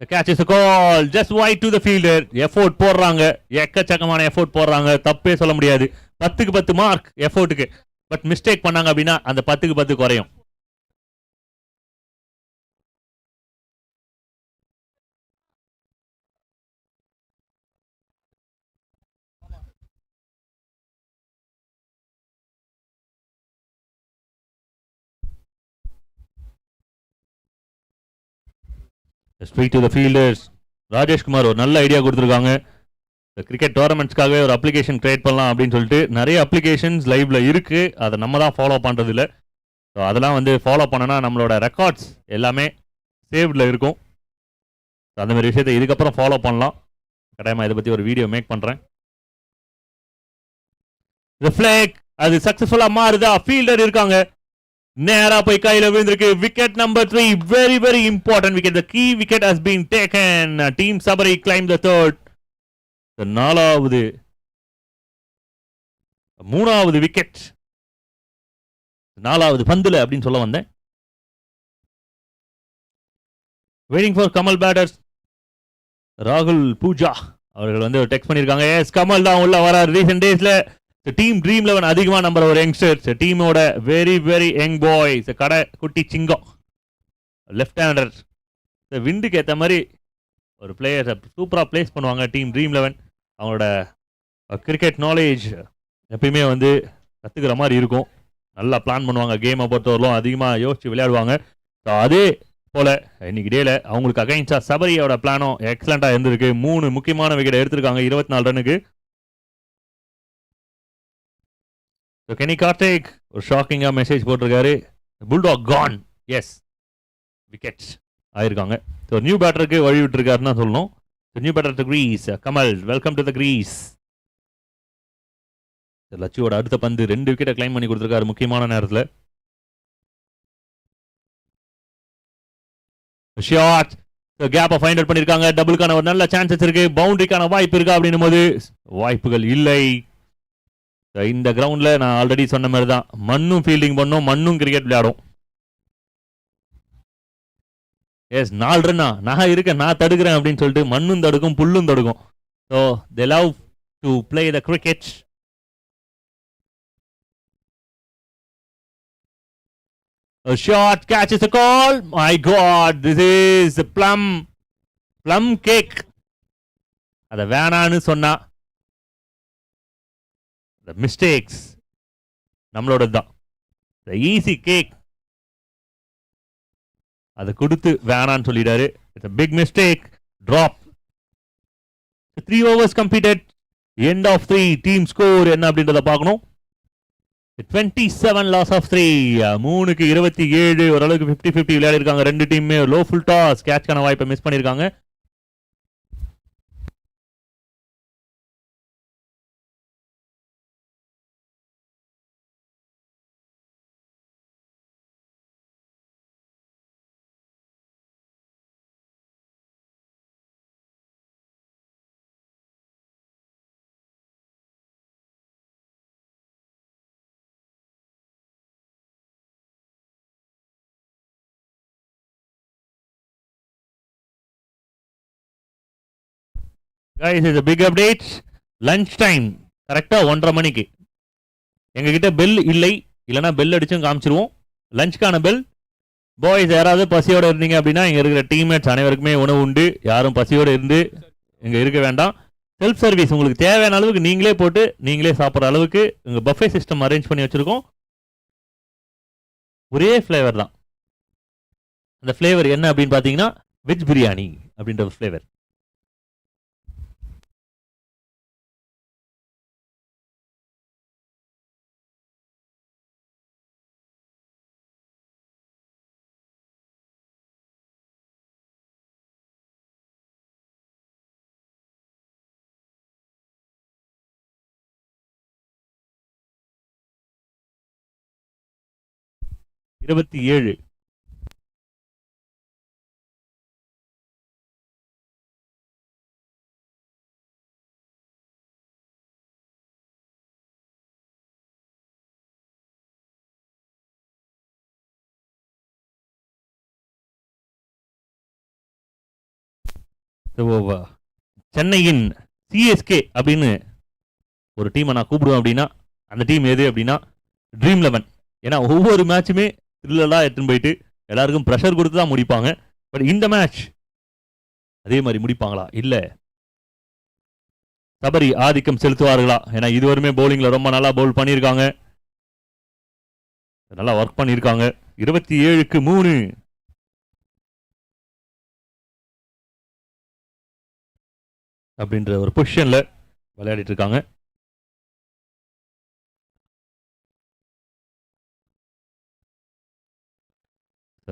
The catch is a call just wide to the fielder. Effort போடுறாங்க, எக்கச்சக்கமான எஃபோர்ட் போடுறாங்க. தப்பே சொல்ல முடியாது. 10க்கு 10 மார்க் எஃபோர்ட்டுக்கு. பட் மிஸ்டேக் பண்ணாங்க அப்படின்னா அந்த 10க்கு 10 குறையும். Straight to the fielders. Rajeshkumar ஒரு நல்ல ஐடியா கொடுத்துருக்காங்க. கிரிக்கெட் டோர்னமெண்ட்ஸ்க்காகவே ஒரு அப்ளிகேஷன் கிரியேட் பண்ணலாம் அப்படின்னு சொல்லிட்டு நிறைய அப்ளிகேஷன்ஸ் லைவ்ல இருக்கு. அதை நம்ம தான் ஃபாலோ பண்றது இல்லை. ஸோ அதெல்லாம் வந்து ஃபாலோ பண்ணனா நம்மளோட ரெக்கார்ட்ஸ் எல்லாமே சேவ்டில் இருக்கும். அந்த மாதிரி விஷயத்தை இதுக்கப்புறம் ஃபாலோ பண்ணலாம். கட்டாயமாக இதை பற்றி ஒரு வீடியோ மேக் பண்ணுறேன். ரிஃப்ளெக்ட் அது சக்ஸஸ்ஃபுல்லாக மாறுதா? ஃபீல்டர் இருக்காங்க, நேரா போய் கையில விழுந்திருக்கு. Wicket number 3, very very important wicket. The key wicket has been taken. Team Sabari claim the third. மூணாவது விக்கெட், 4வது பந்துல அப்படின்னு சொல்ல வந்தேன். Waiting for Kamal batters. ராகுல் பூஜா அவர்கள் வந்து டெக்ஸ்ட் பண்ணியிருக்காங்க. எஸ் கமல் தான் உள்ள வரார். ரீசெண்ட் டேஸ்ல டீம் ட்ரீம் 11 அதிகமா நம்பர் ஒரு யங்ஸ்டர்ஸ் டீமோட வெரி வெரி யங் பாய் கடை குட்டி சிங்கம் லெஃப்ட் ஹேண்டர் விண்டுக்கு ஏற்ற மாதிரி ஒரு பிளேயர் சூப்பராக பிளேஸ் பண்ணுவாங்க டீம் ட்ரீம் 11. அவங்களோட கிரிக்கெட் நாலேஜ் எப்பயுமே வந்து கற்றுக்கிற மாதிரி இருக்கும். நல்லா பிளான் பண்ணுவாங்க. கேமை பொறுத்தவரையிலும் அதிகமாக யோசிச்சு விளையாடுவாங்க. ஸோ அதே போல் இன்னைக்கு டேல அவங்களுக்கு அகைன்ஸ்டா சபரியோட பிளானும் எக்ஸலண்டாக இருந்திருக்கு. 3 முக்கியமான விக்கெட் எடுத்திருக்காங்க 24 ரனுக்கு. ஸோ கெனி கார்த்திக் ஒரு ஷாக்கிங்காக மெசேஜ் போட்டிருக்காரு. புல்டாக் கான். எஸ் விக்கெட்ஸ் ஆயிருக்காங்க. ஸோ நியூ பேட்டருக்கு வழி விட்டுருக்காருன்னு தான் சொல்லணும். New batter to crease. Kamal welcome to the crease. லட்சுவோட அடுத்த பந்து 2 விக்கெட்டை கிளைம் பண்ணி கொடுத்துருக்காரு முக்கியமான நேரத்தில். ஷாட் கேப்பை ஃபைண்ட் அவுட் பண்ணியிருக்காங்க. டபுளுக்கான ஒரு நல்ல சான்சஸ் இருக்கு. பவுண்டரிக்கான வாய்ப்பு இருக்கா அப்படின்னும் போது வாய்ப்புகள் இல்லை. இந்த கிரவுண்ட்ல நான் ஆல்ரெடி சொன்ன மாதிரி தான் மண்ணும் ஃபீல்டிங் பண்ணும், மண்ணும் கிரிக்கெட் விளையாடும். எஸ் 4 ரன்னா நான் இருக்கேன், நான் தடுக்கிறேன் அப்படின்னு சொல்லிட்டு மண்ணும் தடுக்கும் புல்லும் தடுக்கும். So they love to play the cricket. A shot catches the call. My God, this is a plum cake. அத வேணான்னு சொன்னா the mistakes நம்மளோட தான். the easy cake அத கொடுத்து வேணான்னு சொல்லிடாரு. it's a big mistake. drop. 3 overs completed. end of 3 team score என்ன அப்படின்றத பார்க்கணும். 27 loss of 3. 3க்கு 27 ஓரளவுக்கு 50-50 விளையாடி இருக்காங்க. 2 டீமுமே லோ ஃபுல் டாஸ் கேட்ச்க்கான வாய்ப்பை மிஸ் பண்ணியிருக்காங்க. Guys, it's a big update. Lunch time கரெக்டா 1:30 மணிக்கு எங்ககிட்ட பெல் இல்லை, இல்லைனா பெல் அடிச்சும் காமிச்சிருவோம். லஞ்சுக்கான பெல். பாய்ஸ் யாராவது பசியோட இருந்தீங்க அப்படின்னா இங்க இருக்கிற டீம்மேட்ஸ் அனைவருக்குமே உணவு உண்டு. யாரும் பசியோட இருந்து இங்க இருக்க வேண்டாம். செல்ஃப் சர்வீஸ் உங்களுக்கு தேவையான அளவுக்கு நீங்களே போட்டு நீங்களே சாப்பிட்ற அளவுக்கு உங்க பஃபே சிஸ்டம் அரேஞ்ச் பண்ணி வச்சிருக்கோம். ஒரே ஃப்ளேவர் தான். அந்த ஃப்ளேவர் என்ன அப்படின்னு பார்த்தீங்கன்னா வெஜ் பிரியாணி அப்படின்ற ஃப்ளேவர். இருபத்தி 7. சென்னையின் சிஎஸ்கே அப்படின்னு ஒரு டீமை நான் கூப்பிடுவேன் அப்படின்னா அந்த டீம் எது அப்படின்னா ட்ரீம் 11. ஏன்னா ஒவ்வொரு மேட்சுமே த்ரில்லராக எடுத்துன்னு போயிட்டு எல்லாருக்கும் ப்ரெஷர் கொடுத்து தான் முடிப்பாங்க. பட் இந்த மேட்ச் அதே மாதிரி முடிப்பாங்களா, இல்லை சபரி ஆதிக்கம் செலுத்துவார்களா? ஏன்னா இதுவரையுமே பவுலிங்ல ரொம்ப நல்லா பவுல் பண்ணியிருக்காங்க, நல்லா ஒர்க் பண்ணியிருக்காங்க. 27க்கு 3 அப்படின்ற ஒரு பொசிஷன்ல விளையாடிட்டு இருக்காங்க.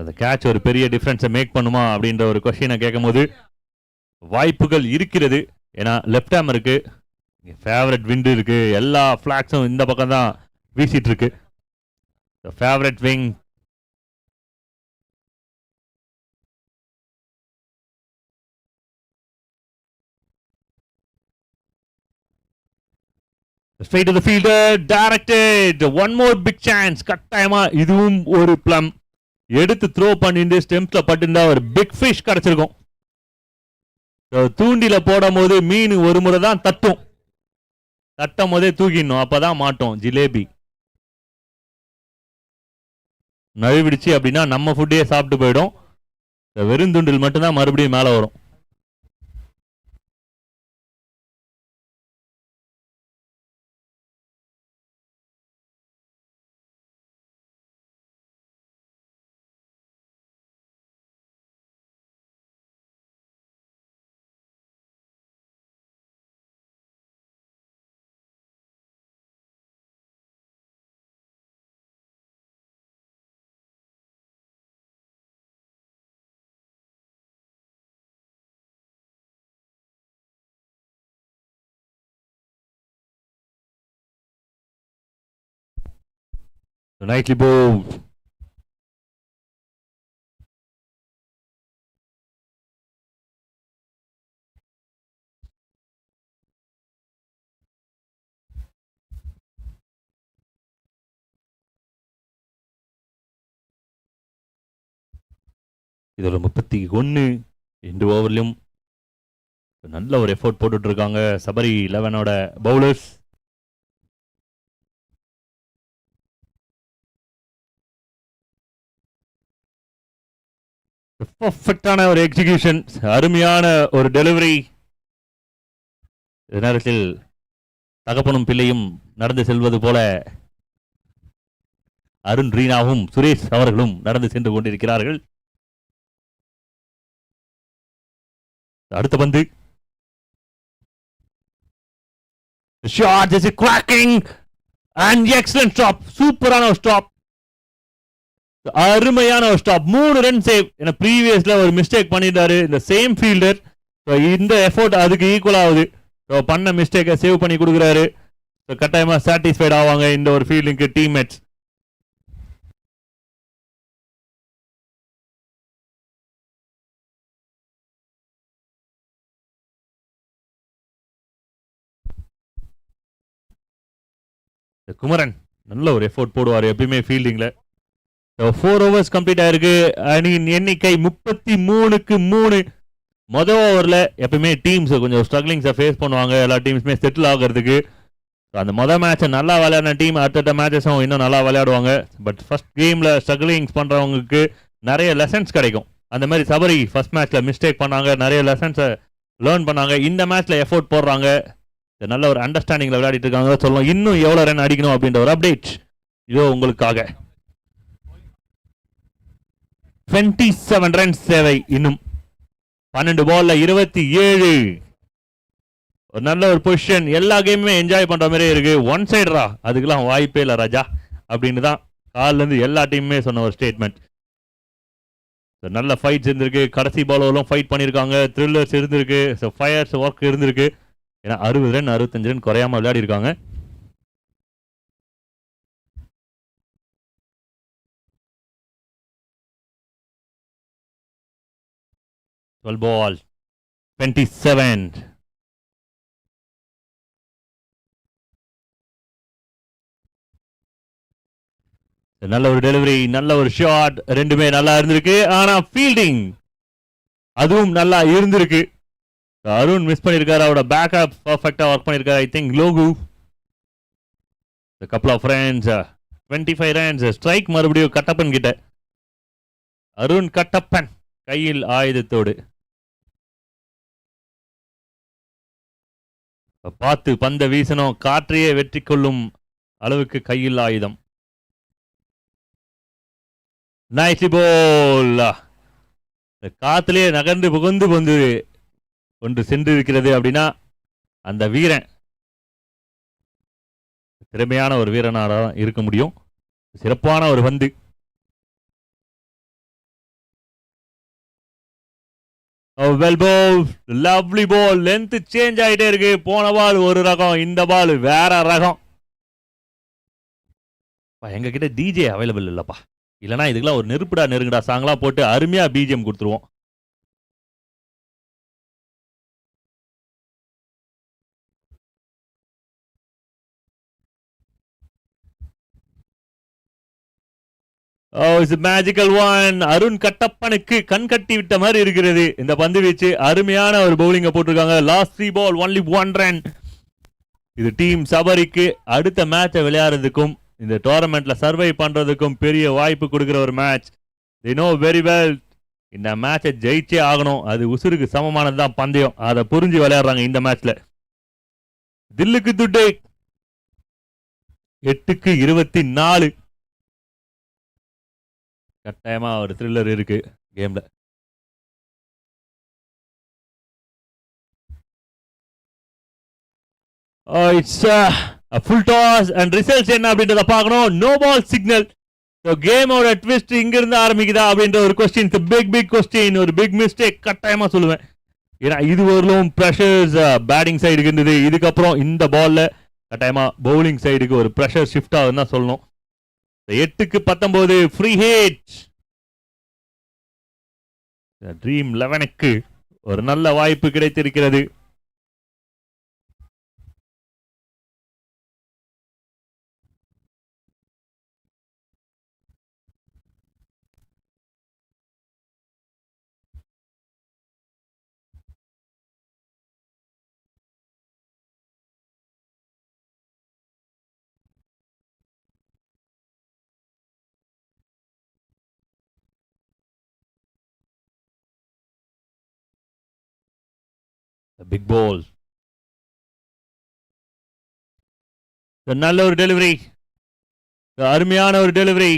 அந்த கேட்ச் ஒரு பெரிய டிஃபரன்ஸை மேக் பண்ணுமா அப்படின்ற ஒரு கொஸ்டினை கேட்கும் போது வாய்ப்புகள் இருக்கிறது. ஏன்னா லெஃப்ட் ஹேம் இருக்கு, ஃபேவரட் விண்டு இருக்கு, எல்லா ஃபிளாக்ஸும் இந்த பக்கம் தான் வீசிட்டு இருக்கு. Favourite wing straight to the fielder, directed. One more big chance. கட்டாயமா இதுவும் ஒரு ப்ளம். எடுத்து த்ரோ பண்ணிட்டு ஸ்டெம்ப்ல பட்டுண்டா ஒரு பிக் ஃபிஷ் கிடைச்சிருக்கும். தூண்டில போடும் போது மீன் ஒரு முறை தான் தட்டும் போதே தூக்கிடணும், அப்பதான் மாட்டோம். ஜிலேபி நழுவிடுச்சு அப்படின்னா நம்ம ஃபுட்டையே சாப்பிட்டு போயிடும். வெறும் தூண்டில் மட்டும்தான் மறுபடியும் மேலே வரும். Nicely bowled. இதுல 31 2 ஓவர்லயும் நல்ல ஒரு எஃபோர்ட் போட்டுட்டு இருக்காங்க சபரி 11ஓட பவுலர்ஸ். பர்ஃபெக்டான ஒரு எக்ஸிகியூஷன், அருமையான ஒரு டெலிவரி. இந்த நேரத்தில் தகப்பனும் பிள்ளையும் நடந்து செல்வது போல அருண் ரீனாவும் சுரேஷ் அவர்களும் நடந்து சென்று கொண்டிருக்கிறார்கள். அடுத்த பந்து shot, this is cracking and excellent stop, சூப்பரான ஒரு ஸ்டாப், அருமையான ஒரு ஸ்டாப். 3 run save. ஏன்னா ப்ரீவியஸ்ல ஒரு மிஸ்டேக் பண்ணிட்டாரு இந்த சேம் ஃபீல்டர். இந்த எஃபோர்ட் அதுக்கு ஈக்குவல் ஆகுது. பண்ண மிஸ்டேக்கை சேவ் பண்ணி கொடுக்குறாரு. கட்டாயமா சாட்டிஸ்ஃபைட் ஆவாங்க இந்த ஒரு ஃபீல்டிங்க்கு டீம்மேட்ஸ். குமரன் நல்ல ஒரு எஃபோர்ட் போடுவார் எப்பயுமே ஃபீல்டிங்ல. 4 ஓவர்ஸ் கம்ப்ளீட் ஆயிருக்கு. அணியின் எண்ணிக்கை 33க்கு 3. மொதல் ஓவரில் எப்பயுமே டீம்ஸ் கொஞ்சம் ஸ்ட்ரகிளிங்ஸை ஃபேஸ் பண்ணுவாங்க, எல்லா டீம்ஸுமே செட்டில் ஆகிறதுக்கு. அந்த மொதல் மேட்சை நல்லா விளையாடின டீம் அடுத்த மேட்சஸும் இன்னும் நல்லா விளையாடுவாங்க. பட் ஃபர்ஸ்ட் கேமில் ஸ்ட்ரகிளிங்ஸ் பண்ணுறவங்களுக்கு நிறைய லெசன்ஸ் கிடைக்கும். அந்த மாதிரி சபரி ஃபர்ஸ்ட் மேட்ச்சில் மிஸ்டேக் பண்ணாங்க, நிறைய லெசன்ஸை லேர்ன் பண்ணாங்க. இந்த மேட்ச்சில் எஃபோர்ட் போடுறாங்க, நல்ல ஒரு அண்டர்ஸ்டாண்டிங்கில் விளையாடிட்டு இருக்காங்க சொல்லலாம். இன்னும் எவ்வளோ ரன் அடிக்கணும் அப்படின்ற ஒரு அப்டேட் இதோ உங்களுக்காக. 27 ரன்ஸ் தேவை இன்னும். 12 பால்ல 27. ஒரு நல்ல ஒரு பொசிஷன். எல்லா கேமுமே என்ஜாய் பண்ற மாதிரி இருக்கு. ஒன் சைடரா அதுக்கெல்லாம் வாய்ப்பே இல்லை ராஜா அப்படின்னு தான் காலில இருந்து எல்லா டீமுமே சொன்ன ஒரு ஸ்டேட்மெண்ட். நல்ல ஃபைட்ஸ் இருந்திருக்கு, கடைசி பாலோலாம் ஃபைட் பண்ணியிருக்காங்க, த்ரில்லர்ஸ் இருந்திருக்கு, ஃபயர்ஸ் ஒர்க் இருந்திருக்கு. ஏன்னா 60 ரன் 65 ரன் குறையாம விளையாடி இருக்காங்க. பால் 27. நல்ல ஒரு டெலிவரி, நல்ல ஒரு ஷாட், ரெண்டுமே நல்லா இருந்திருக்கு. ஆனா ஃபீல்டிங் அதுவும் நல்லா இருந்திருக்கு. அருண் மிஸ் பண்ணியிருக்காரு, அவரோட பேக்கப் பர்ஃபெக்டா ஒர்க் பண்ணியிருக்காரு. I think Logu couple of runs 25 runs strike மறுபடியும் கட்டப்பன் கிட்ட. அருண் கட்டப்பன் கையில் ஆயுதத்தோடு பார்த்து பந்த வீசணும், காற்றையே வெற்றி கொள்ளும் அளவுக்கு கையில் ஆயுதம். நைஸ்லி போல். காத்திலே நகர்ந்து புகுந்து வந்து ஒன்று சென்று இருக்கிறது அப்படின்னா அந்த வீரன் திறமையான ஒரு வீரனாக இருக்க முடியும். சிறப்பான ஒரு பந்து. Well ball, lovely ball. Length change ஆகிட்டே இருக்கு. போன பால் ஒரு ரகம், இந்த பால் வேற ரகம். எங்க கிட்ட டிஜே அவைலபிள் இல்லப்பா, இல்லைனா இதுக்கெல்லாம் ஒரு நெருப்புடா நெருங்குடா சாங்லாம் போட்டு அருமையா பிஜிஎம் கொடுத்துருவோம். Is magical one. அருண் கட்டப்பனுக்கு கண் கட்டி விட்ட மாதிரி இருக்கிறது இந்த பந்து வீச்சு. அருமையான ஒரு பவுலிங்க போட்டிருக்காங்க. லாஸ்ட் 3 பால் ஒன்லி 1 ரன். இது டீம் சபரிக்கு அடுத்த மேட்சை விளையாடுறதுக்கும் இந்த டோர்னமெண்ட்ல சர்வை பண்றதுக்கும் பெரிய வாய்ப்பு கொடுக்கிற ஒரு match. they know very well இந்த மேட்சை ஜெயிச்சே ஆகணும். அது உசுருக்கு சமமானது தான் பந்தயம். அதை புரிஞ்சு விளையாடுறாங்க இந்த மேட்ச்ல. தில்லுக்கு துட்டே 8க்கு 24. கட்டாயமா ஒரு த்ரில்லர் இருக்கு கேம்ல. It's full toss and results என்ன அப்படின்றத பார்க்கணும். No ball signal. கேமோட ட்விஸ்ட் இங்க இருந்து ஆரம்பிக்குதா அப்படின்ற ஒரு கொஸ்டின். Big question. ஒரு பிக் மிஸ்டேக் கட்டாயமா சொல்லுவேன். ஏன்னா இது வரலும் ப்ரெஷர்ஸ் பேட்டிங் சைடுக்கு இருந்தது. இதுக்கப்புறம் இந்த பால்ல கட்டாயமா பவுலிங் சைடுக்கு ஒரு ப்ரெஷர் ஷிஃப்ட் ஆகுதுன்னு தான் சொல்லணும். 8க்கு 19 ஃப்ரீ ஹிட். ட்ரீம் 11க்கு ஒரு நல்ல வாய்ப்பு கிடைத்திருக்கிறது. பிக் பால். நல்ல ஒரு டெலிவரி. அருமையான ஒரு டெலிவரி.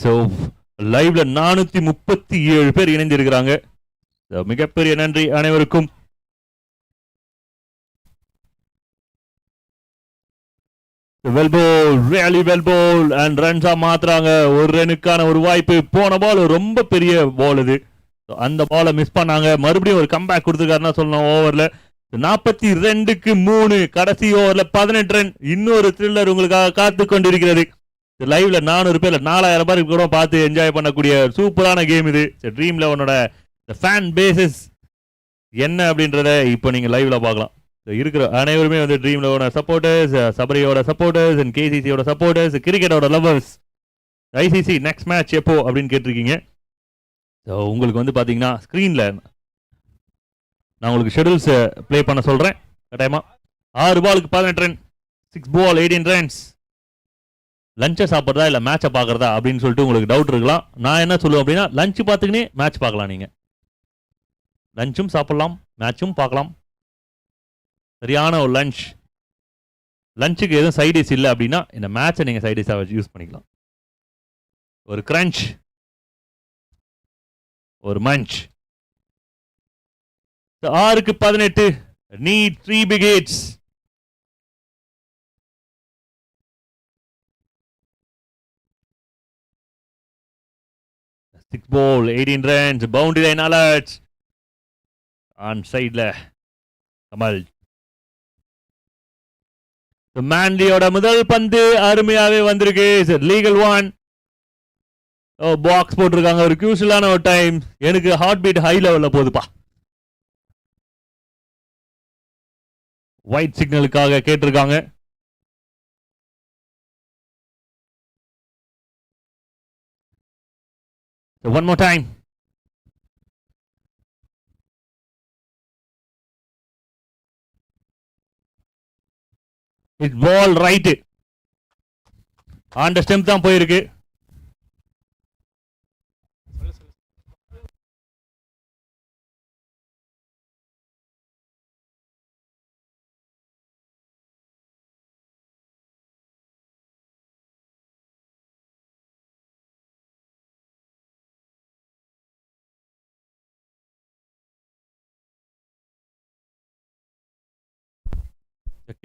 ஸோ லைவ்ல 437 பேர் இணைந்திருக்கிறாங்க. மிகப்பெரிய நன்றி அனைவருக்கும். Well ball, really well ball and ரன்ஸா மாத்துறாங்க. ஒரு ரனுக்கான ஒரு வாய்ப்பு. போன பால் ரொம்ப பெரிய பால் இது. அந்த பாலை மிஸ் பண்ணாங்க. மறுபடியும் ஒரு கம்பேக் கொடுத்துருக்காருன்னா சொல்லணும். ஓவர்ல 42க்கு 3. கடைசி ஓவர்ல 18 ரன். இன்னொரு த்ரில்லர் உங்களுக்காக காத்து கொண்டிருக்கிறது. லைவ்ல 400 பேர் 4000 பேருக்கு கூட பார்த்து என்ஜாய் பண்ணக்கூடிய சூப்பரான கேம் இது. ட்ரீம் 11ஓட ஃபேன் பேசஸ் என்ன அப்படின்றத இப்போ நீங்க லைவ்ல பார்க்கலாம். இருக்கிற அனைவருமே வந்து ட்ரீம் 11ஓட சப்போர்ட்டர்ஸ், சபரியோட சப்போர்ட்டர்ஸ் அண்ட் கேசிசியோட சப்போர்ட்டர்ஸ், கிரிக்கெட்டோட லவர்ஸ். ஐசிசி நெக்ஸ்ட் மேட்ச் எப்போ அப்படின்னு கேட்டிருக்கீங்க. உங்களுக்கு வந்து பாத்தீங்கன்னா ஸ்கிரீன்ல நான் உங்களுக்கு ஷெடியூல்ஸ் பிளே பண்ண சொல்றேன். கட்டாயமா 6 பாலுக்கு 18 ரன், 6 பால் 18 ரன்ஸ். லஞ்சை சாப்பிட்றதா இல்லை மேட்சை பார்க்குறதா அப்படின்னு சொல்லிட்டு உங்களுக்கு டவுட் இருக்கலாம். நான் என்ன சொல்லுவேன் அப்படின்னா, லஞ்சு பார்த்துக்கினே மேட்ச் பார்க்கலாம். நீங்கள் லஞ்சும் சாப்பிட்லாம், மேட்சும் பார்க்கலாம். சரியான ஒரு லஞ்ச். லஞ்சுக்கு எதுவும் சைடிஷ் இல்லை அப்படின்னா இந்த மேட்சை நீங்கள் சைடிஷாக வச்சு யூஸ் பண்ணிக்கலாம். ஒரு கிரன்ச், ஒரு மஞ்ச். 6க்கு 18. Need 3 big hits. Six ball, 18 runs, boundary line alerts. On sideல கமல். மேன்லியோட முதல் பந்து அருமையாவே வந்திருக்கு. Legal one. பாக்ஸ் போட்டிருக்காங்க. ஒரு கியூஷலான ஒரு டைம். எனக்கு ஹார்ட் பீட் ஹை லெவல்ல போகுதுப்பா. ஒயிட் சிக்னலுக்காக கேட்டிருக்காங்க. So one more time. It's ball right. On the stump தான் போயிருக்கு.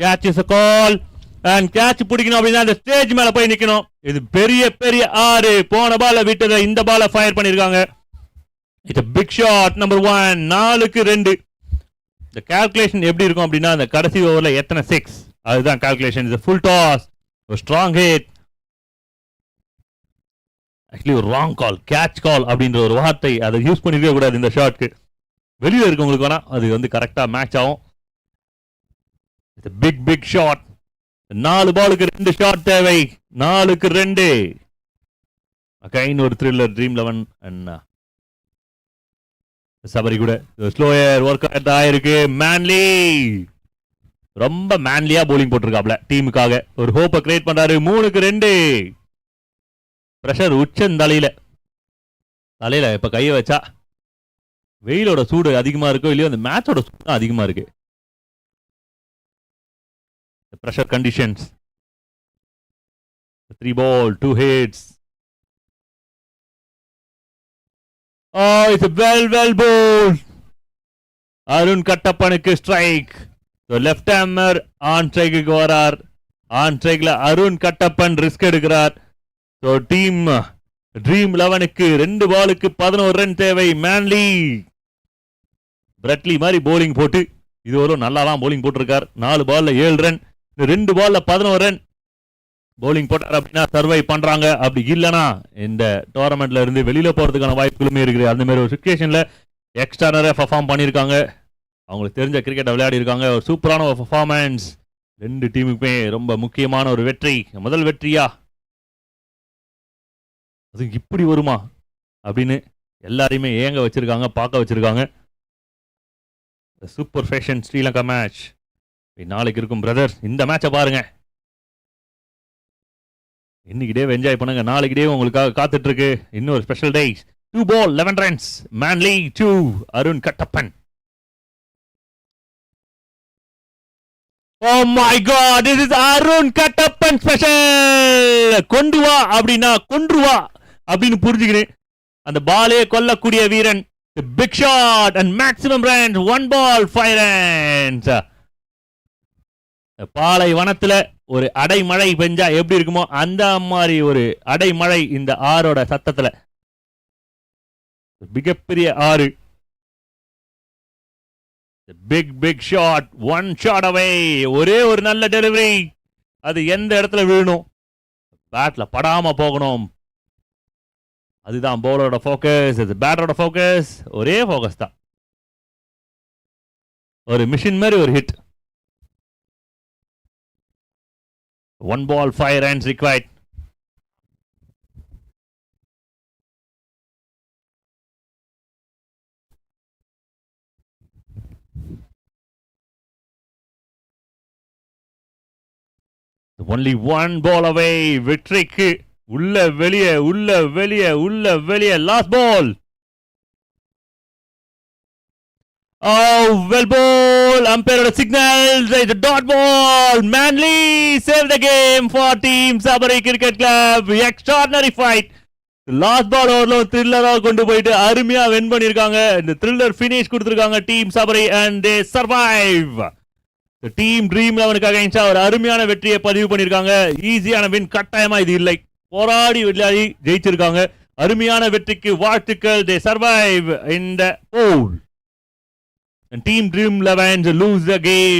Catch is a call and catch பிடிக்கணும் அப்படின்னா அந்த ஸ்டேஜ் மேல போய் நிக்கணும். இது பெரிய பெரிய 6. போன பால விட்டத இந்த பால ஃபயர் பண்ணிருக்காங்க. It's a big shot. Number 1. 4க்கு 2. இந்த கால்குலேஷன் எப்படி இருக்கும் அப்படின்னா அந்த கடைசி ஓவர்ல எத்தனை 6 அதுதான் கால்குலேஷன். இது ஃபுல் டாஸ், ஒரு ஸ்ட்ராங் ஹிட், ஆக்சுவலி ஒரு ராங் கால், கேட்ச் கால் அப்படின்ற ஒரு வார்த்தை அதை யூஸ் பண்ணிக்கவே கூடாது இந்த ஷாட்க்கு. வெளியே இருக்கவங்களுக்கு வேணா அது வந்து கரெக்டா மேட்ச் ஆகும். Big big shot. 4 பாலுக்கு 2 ஷாட் தேவை, 4க்கு 2. அகைன் ஒரு த்ரில்லர் ட்ரீம் 11 அண்ட் சபரி கூட ஸ்லோயர் ஒர்க் அவுட் ஆயிருக்கு. மேன்லி ரொம்ப மேன்லியா போலிங் போட்டிருக்காப்ல டீமுக்காக, ஒரு ஹோப்பை கிரியேட் பண்றாரு. 3க்கு 2. பிரஷர் உச்சன் தலையில இப்ப கைய வச்சா வெயிலோட சூடு அதிகமா இருக்கோ இல்லையோ அந்த மேட்சோட சூடு அதிகமா இருக்கு. Pressure conditions. 3 ball 2 hits. Oh, it's a well bowled. Arun Kattappanuக்கு strike. So left hammer on strike க்கு வரார். On strikeல அருண் கட்டப்பன் ரிஸ்க் எடுக்கிறார். So team Dream 11க்கு 2 பாலுக்கு 11 ரன் தேவை. மேன்லி பிரெட்லி மாதிரி போலிங் போட்டு இது ஒரு நல்லாலாம் போலிங் போட்டிருக்கார். 4 பால்ல 7 ரன், 2 பால்ல 11 ரன் போலிங் போட்டார் அப்படின்னா சர்வை பண்றாங்க. அப்படி இல்லைனா இந்த டோர்னமெண்ட்ல இருந்து வெளியில போறதுக்கான வாய்ப்புகளுமே இருக்குது. அந்த மாதிரி ஒரு சிச்சுவேஷன்ல எக்ஸ்ட்ரா நிறைய பர்ஃபார்ம் பண்ணியிருக்காங்க. அவங்களுக்கு தெரிஞ்ச கிரிக்கெட்டை விளையாடி இருக்காங்க. ஒரு சூப்பரான ஒரு பர்ஃபார்மன்ஸ். 2 டீமுக்குமே ரொம்ப முக்கியமான ஒரு வெற்றி, முதல் வெற்றியா அது இப்படி வருமா அப்படின்னு எல்லாரையுமே ஏங்க வச்சிருக்காங்க, பார்க்க வச்சிருக்காங்க. சூப்பர் ஃபேஷன் ஸ்ரீலங்கா மேட்ச் நாளைக்கு இருக்கும் பிரதர். இந்த மேட்சை பாருங்க, இன்னைக்கு டே என்ஜாய் பண்ணுங்க. நாளைக்கு டே உங்களுக்காக காத்துட்டு இருக்கு. இன்னொரு special day. 2 ball 11 runs. Manley 2, Arun Kattappan. Oh my god, this is Arun Kattappan special. கொண்டு வா அப்படின்னா கொன்றுவா அப்படின்னு புரிஞ்சுக்கிறேன். அந்த பாலே கொல்லக்கூடிய வீரன். Big shot and maximum runs. 1 ball 5 runs. பாலைவனத்துல ஒரு அடைமழை பெஞ்சா எப்படி இருக்குமோ அந்த மாதிரி ஒரு அடைமழை இந்த ஆறோட சத்தத்துல. மிகப்பெரிய ஆறு. Big shot, 1 shot away. ஒரே ஒரு நல்ல டெலிவரி, அது எந்த இடத்துல விழணும், பேட்ல படாம போகணும். அதுதான் பவுலரோட ஃபோக்கஸ், அது பேட்டரோட ஃபோக்கஸ். ஒரே ஃபோக்கஸ் தான், ஒரு மிஷின் மாதிரி ஒரு hit. 1 ball 5 runs required. Only 1 ball away. வெற்றிக்கு உள்ள வெளியே last ball. Oh, well ball. Umpire signals. It's a dot ball. Manly saved the game for Team Sabari Cricket Club. Extraordinary fight. Last ball ஓவர்ல த்ரில்லரா கொண்டு போயிட்டு அருமையா வின் பண்ணிருக்காங்க. இந்த த்ரில்லர் ஃபினிஷ் கொடுத்திருக்காங்க team Sabari and they survive. Team dream 11க்கு அகைன்ஸ்டா ஒரு அருமையான வெற்றியை பதிவு பண்ணிருக்காங்க. ஈஸியான வின் கட்டாயமா இது இல்லை, போராடி விளையாடி ஜெயிச்சிருக்காங்க. அருமையான வெற்றிக்கு வாழ்த்துக்கள். They survive in the pool. And Team Dream 11 lose the game.